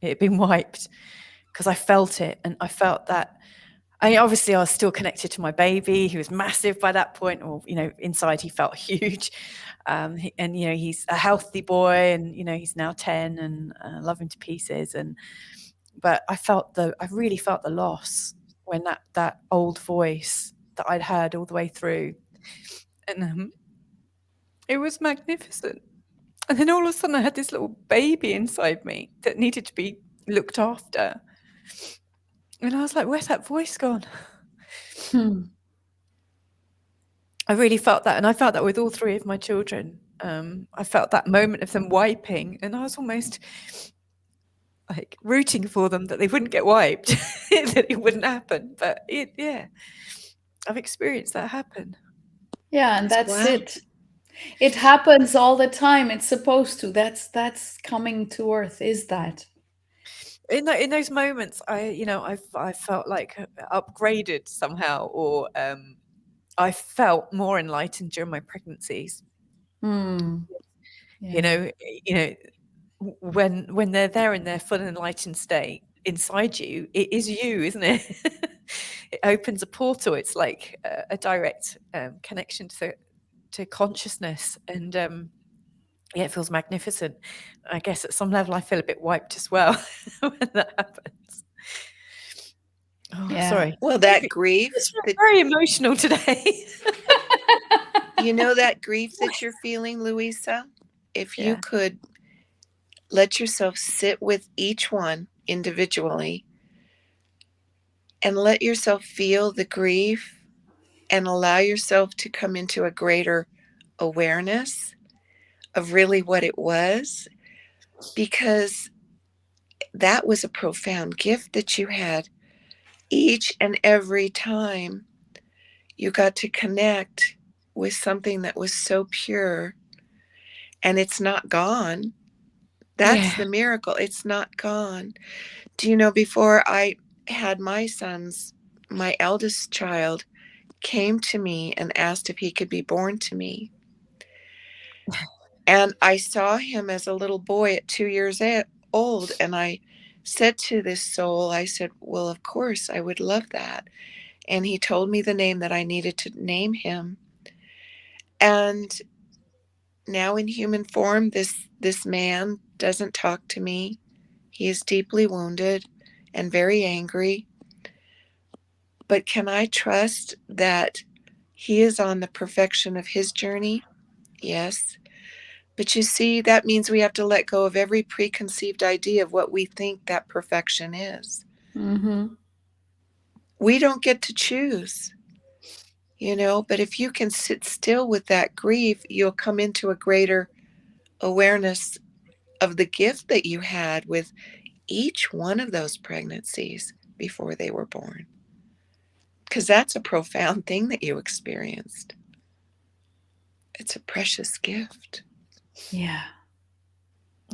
it had been wiped, because I felt it. And I felt that, obviously I was still connected to my baby. He was massive by that point, or, inside he felt huge. And, he's a healthy boy, and, he's now 10, and I love him to pieces. But I really felt the loss when that old voice that I'd heard all the way through. And it was magnificent. And then all of a sudden I had this little baby inside me that needed to be looked after. And I was like, where's that voice gone? I really felt that. And I felt that with all three of my children. I felt that moment of them wiping, and I was almost like rooting for them that they wouldn't get wiped, that it wouldn't happen. But I've experienced that happen. Yeah, and that's Wow. it. It happens all the time. It's supposed to. That's coming to Earth. Is that? In those moments, I felt like upgraded somehow, or I felt more enlightened during my pregnancies. Yeah. When they're there in their full enlightened state inside you, it is you, isn't it? It opens a portal. It's like a direct connection to consciousness, and it feels magnificent. I guess at some level I feel a bit wiped as well when that happens. Oh, Yeah. sorry. Well, that grief. It's very emotional today. That grief that you're feeling, Louisa, if you Yeah. could let yourself sit with each one individually and let yourself feel the grief and allow yourself to come into a greater awareness of really what it was, because that was a profound gift that you had. Each and every time you got to connect with something that was so pure, and it's not gone. That's the miracle. It's not gone. Do you know, before I had my sons, my eldest child came to me and asked if he could be born to me. And I saw him as a little boy at 2 years old. And I said to this soul, I said, well, of course, I would love that. And he told me the name that I needed to name him. And now in human form, this man doesn't talk to me. He is deeply wounded and very angry. But can I trust that he is on the perfection of his journey? Yes. But you see, that means we have to let go of every preconceived idea of what we think that perfection is. Mm-hmm. We don't get to choose, but if you can sit still with that grief, you'll come into a greater awareness of the gift that you had with each one of those pregnancies before they were born. Because that's a profound thing that you experienced. It's a precious gift. Yeah.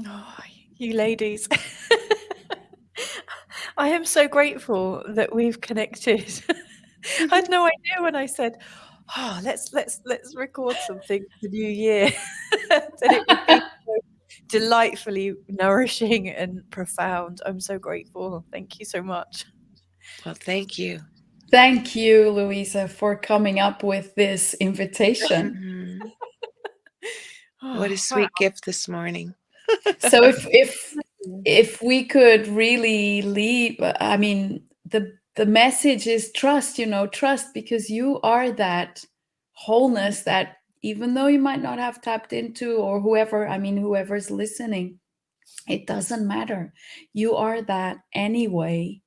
Oh, you ladies. I am so grateful that we've connected. I had no idea when I said, "Oh, let's record something for the new year," that it would be so delightfully nourishing and profound. I'm so grateful. Thank you so much. Well, thank you. Thank you, Louisa, for coming up with this invitation. Mhm. Oh, What a wow. sweet gift this morning. So if we could really leave, I mean, the message is trust, trust, because you are that wholeness that even though you might not have tapped into, or whoever's listening, it doesn't matter. You are that anyway.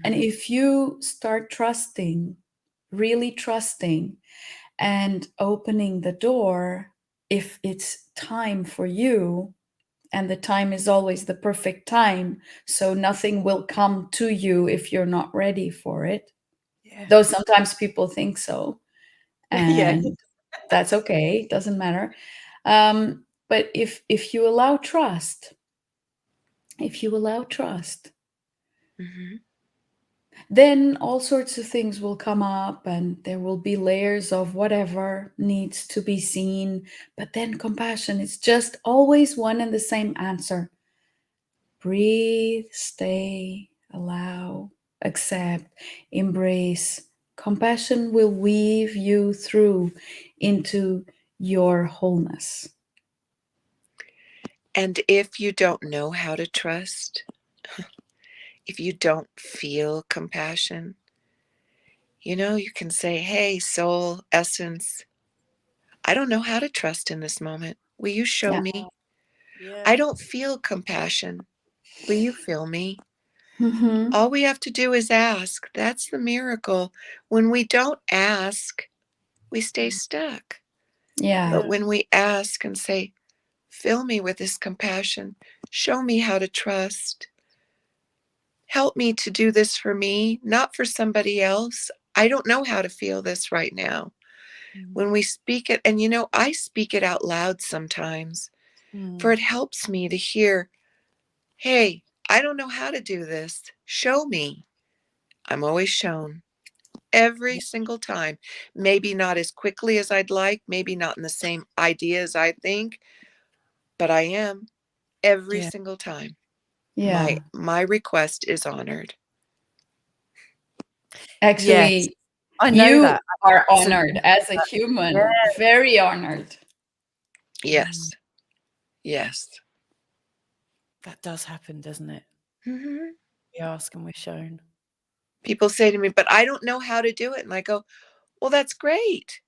And Mhm. if you start trusting, really trusting, and opening the door, if it's time for you, and the time is always the perfect time, so nothing will come to you if you're not ready for it. Yeah. Though sometimes people think so, Yeah. and that's okay, doesn't matter. But if you allow trust, Mhm. then all sorts of things will come up, and there will be layers of whatever needs to be seen. But then compassion is just always one and the same answer. Breathe, stay, allow, accept, embrace. Compassion will weave you through into your wholeness. And if you don't know how to trust, if you don't feel compassion, you can say, "Hey, soul, essence, I don't know how to trust in this moment. Will you show Yeah. me? Yeah. I don't feel compassion. Will you feel me?" Mm-hmm. All we have to do is ask. That's the miracle. When we don't ask, we stay stuck. Yeah. But when we ask and say, "Fill me with this compassion, show me how to trust. Help me to do this for me, not for somebody else. I don't know how to feel this right now." When we speak it, and I speak it out loud sometimes, for it helps me to hear, "Hey, I don't know how to do this. Show me." I'm always shown every single time. Maybe not as quickly as I'd like, maybe not in the same idea as I think, but I am every Yeah. single time. Yeah. My request is honored. Actually, Yes, I know you that. are Absolutely. honored as a human. Yeah. Very honored. Yes. Yes. That does happen, doesn't it? Mhm. We ask and we're shown. People say to me, "But I don't know how to do it." And I go, "Well, that's great."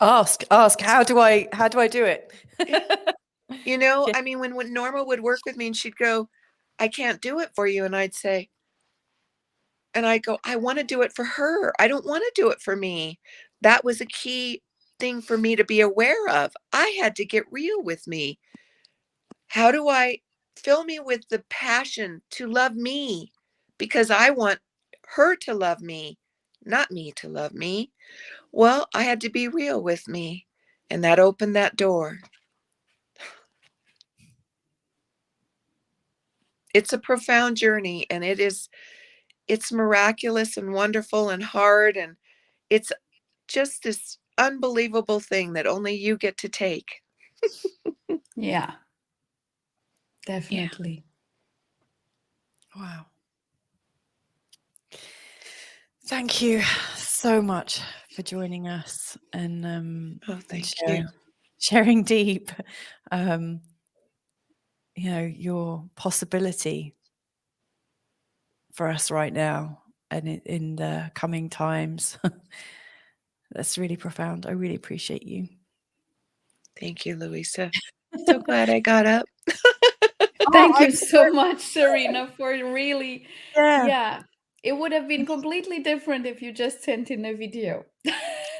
Ask. How do I do it? Yeah. I mean, when Norma would work with me and she'd go, "I can't do it for you." And I'd go, "I want to do it for her. I don't want to do it for me." That was a key thing for me to be aware of. I had to get real with me. How do I fill me with the passion to love me? Because I want her to love me, not me to love me. Well, I had to be real with me, and that opened that door. It's a profound journey, and it's miraculous and wonderful and hard, and it's just this unbelievable thing that only you get to take. Yeah. Definitely. Wow. Thank you so much for joining us and Oh, thank sharing, you. sharing deep, your possibility for us right now and in the coming times. That's really profound. I really appreciate you. Thank you, Louisa. So glad I got up. Thank I you so much, Serena, for really, yeah. yeah. It would have been completely different if you just sent in a video.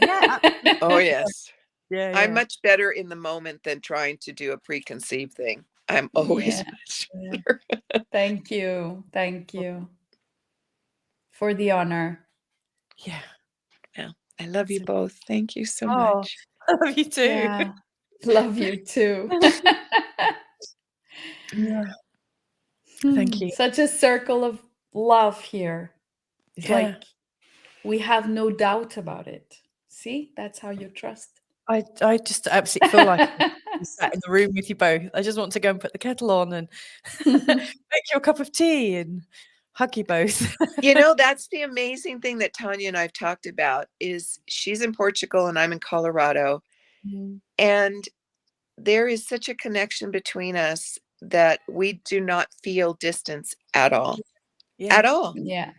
Yeah. Oh, yes. Yeah. I'm much better in the moment than trying to do a preconceived thing. I'm always Yeah. much Yeah. better. Thank you. Thank you for the honor. Yeah. Yeah. I love you both. Thank you so Oh, much. I love you too. Yeah. Love you too. Yeah. Thank you. Such a circle of love here. It's Yeah. like we have no doubt about it. See, that's how you trust. I just absolutely feel like I sat in the room with you both. I just want to go and put the kettle on and make you a cup of tea and hug you both. That's the amazing thing that Tania and I've talked about is she's in Portugal and I'm in Colorado. Mm. And there is such a connection between us that we do not feel distance at all. Yeah. At all. Yeah,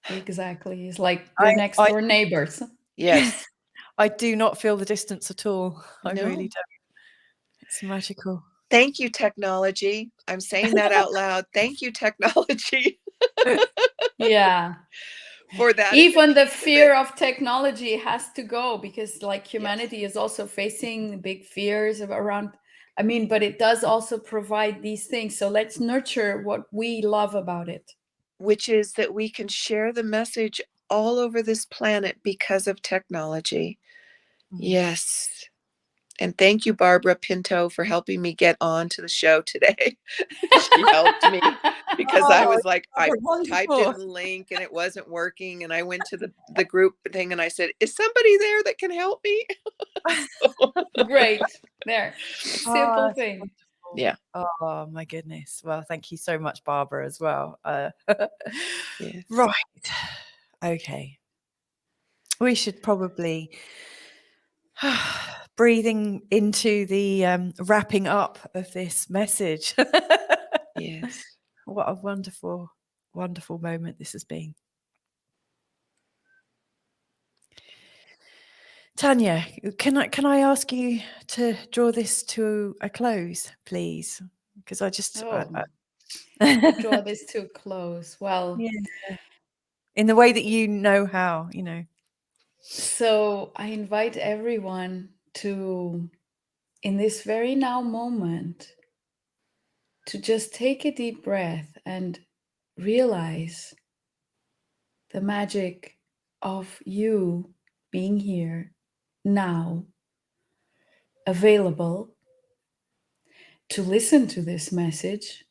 exactly. It's like we're next door neighbors. Yes. I do not feel the distance at all. I No. really don't. It's magical. Thank you, technology. I'm saying that out loud. Thank you, technology, Yeah. for that. Even the fear of technology has to go because like humanity is also facing big fears around. I mean, but it does also provide these things. So let's nurture what we love about it. Which is that we can share the message all over this planet because of technology. Yes. And thank you, Barbara Pinto, for helping me get on to the show today. She helped me because I was like, I typed in the link and it wasn't working. And I went to the group thing and I said, is somebody there that can help me? Great. There. Simple thing. Wonderful. Yeah. Oh my goodness. Well, thank you so much, Barbara, as well. Yes. Right. Okay. We should probably breathing into the wrapping up of this message. Yes. What a wonderful, wonderful moment this has been. Tania, can I ask you to draw this to a close, please? Because I just Draw this to a close. Well, yeah. In the way that you know how, So I invite everyone to, in this very now moment, to just take a deep breath and realize the magic of you being here now, available to listen to this message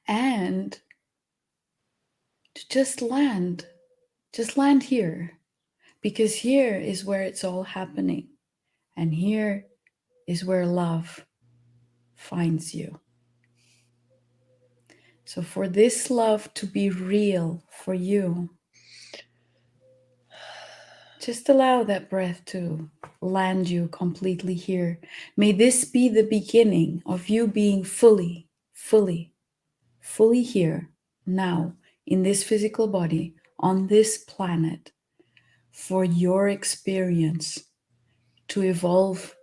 and to just land here, because here is where it's all happening, and here is where love finds you. So for this love to be real for you, just allow that breath to land you completely here. May this be the beginning of you being fully here now in this physical body on this planet for your experience to evolve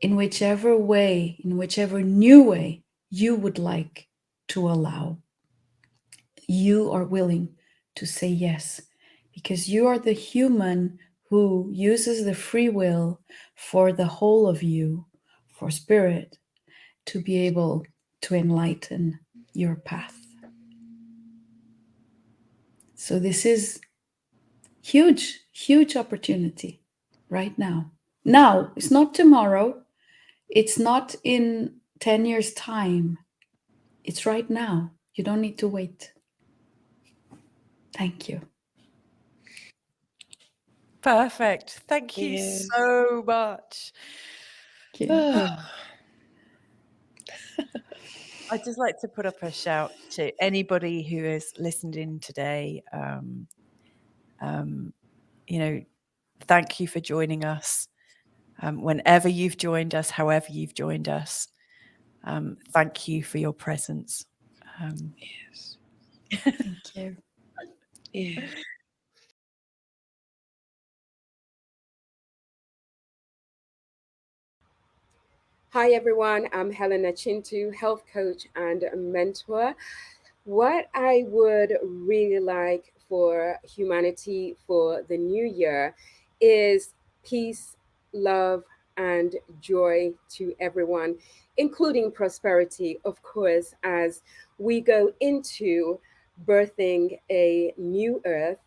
in whichever way, in whichever new way you would like to allow. You are willing to say yes, because you are the human who uses the free will for the whole of you, for spirit, to be able to enlighten your path. So this is huge, huge opportunity right now. Now, it's not tomorrow. It's not in 10 years' time. It's right now. You don't need to wait. Thank you. Perfect. Thank you Yes. so much. Thank you. I'd just like to put up a shout to anybody who has listened in today. Thank you for joining us. Whenever you've joined us, however you've joined us, thank you for your presence. Yes. Thank you. Yeah. Hi, everyone. I'm Helen Nachintu, health coach and mentor. What I would really like for humanity for the new year is peace, love, and joy to everyone, including prosperity, of course, as we go into birthing a new earth.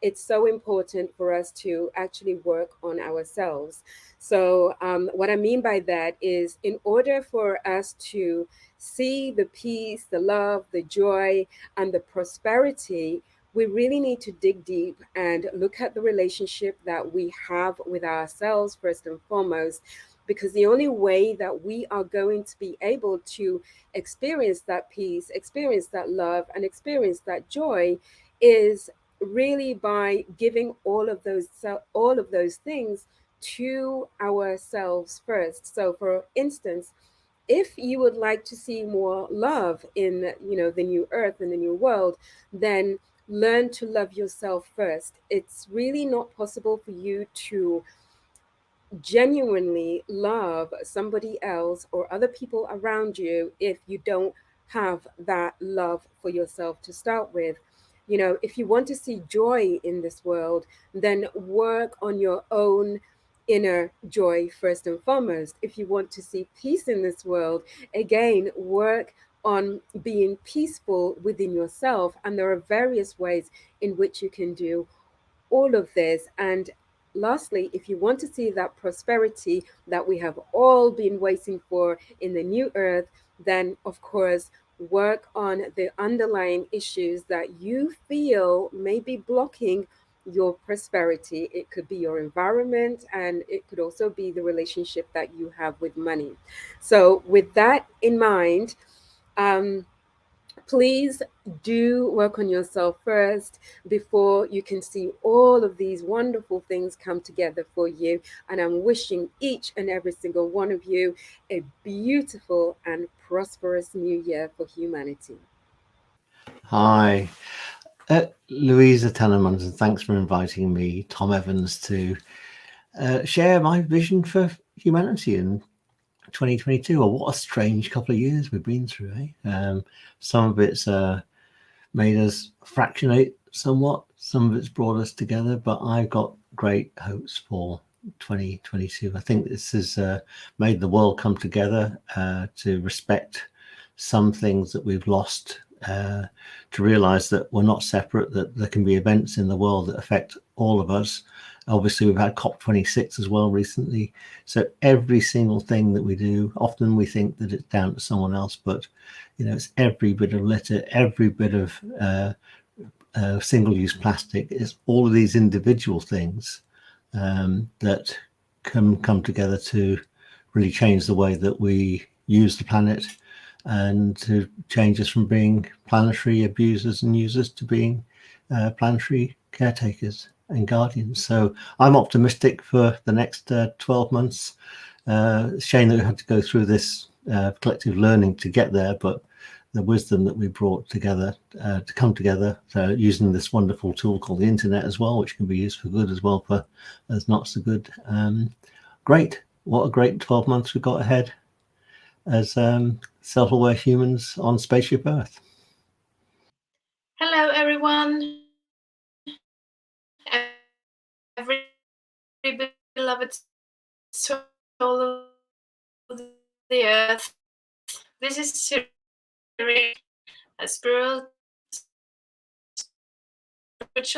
It's so important for us to actually work on ourselves. So, what I mean by that is, in order for us to see the peace, the love, the joy, and the prosperity, we really need to dig deep and look at the relationship that we have with ourselves, first and foremost, because the only way that we are going to be able to experience that peace, experience that love, and experience that joy is really by giving all of those things to ourselves first. So, for instance, if you would like to see more love in the new earth and the new world, then learn to love yourself first. It's really not possible for you to genuinely love somebody else or other people around you if you don't have that love for yourself to start with. If you want to see joy in this world, then work on your own inner joy first and foremost. If you want to see peace in this world, again, work on being peaceful within yourself. And there are various ways in which you can do all of this. And lastly, if you want to see that prosperity that we have all been waiting for in the new earth, then of course, work on the underlying issues that you feel may be blocking your prosperity. It could be your environment, and it could also be the relationship that you have with money. So, with that in mind, please do work on yourself first before you can see all of these wonderful things come together for you. And I'm wishing each and every single one of you a beautiful and prosperous new year for humanity. Hi, Louisa Munson. Thanks for inviting me, Tom Evans, to share my vision for humanity in 2022. Oh, what a strange couple of years we've been through, eh? Some of it's made us fractionate somewhat, some of it's brought us together, but I've got great hopes for 2022. I think this has made the world come together to respect some things that we've lost, to realize that we're not separate, that there can be events in the world that affect all of us. Obviously, we've had COP26 as well recently. So every single thing that we do, often we think that it's down to someone else, but it's every bit of litter, every bit of single-use plastic. It's all of these individual things that can come together to really change the way that we use the planet, and to change us from being planetary abusers and users to being planetary caretakers and guardians. So I'm optimistic for the next 12 months. Shame that we had to go through this collective learning to get there, but the wisdom that we brought together to come together, using this wonderful tool called the internet as well, which can be used for good as well for as not so good. Great. What a great 12 months we've got ahead as self-aware humans on Spaceship Earth. Hello, everyone. Every beloved soul of the earth. This is Siri, a spiritual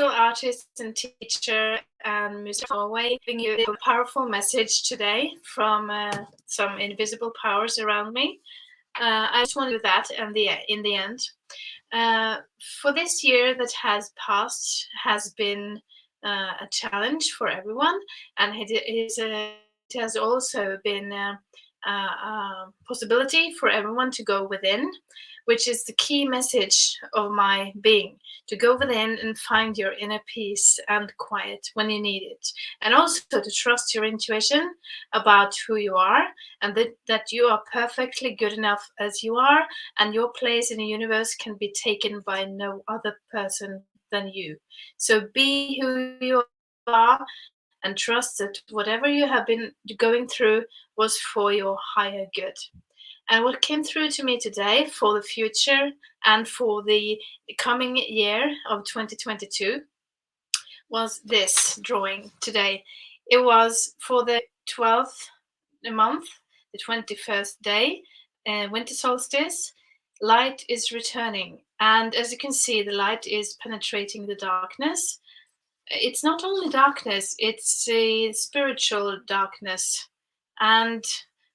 artist and teacher and musician from Norway, giving you a powerful message today from some invisible powers around me. I just want to do that in the end. For this year that has passed has been a challenge for everyone, and it has also been a possibility for everyone to go within, which is the key message of my being, to go within and find your inner peace and quiet when you need it, and also to trust your intuition about who you are, and that you are perfectly good enough as you are, and your place in the universe can be taken by no other person than you. So be who you are and trust that whatever you have been going through was for your higher good. And what came through to me today for the future and for the coming year of 2022 was this drawing today. It was for the 12th month, the 21st day, winter solstice. Light is returning. And as you can see, the light is penetrating the darkness. It's not only darkness, it's a spiritual darkness. And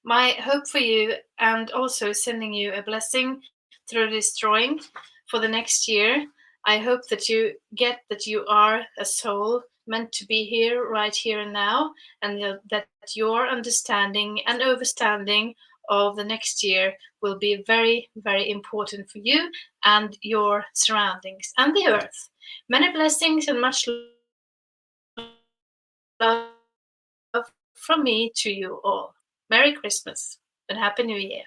my hope for you, and also sending you a blessing through this drawing for the next year, I hope that you get that you are a soul meant to be here, right here and now, and that your understanding and overstanding of the next year will be very, very important for you and your surroundings and the earth. Many blessings and much love from me to you all. Merry Christmas and Happy New Year.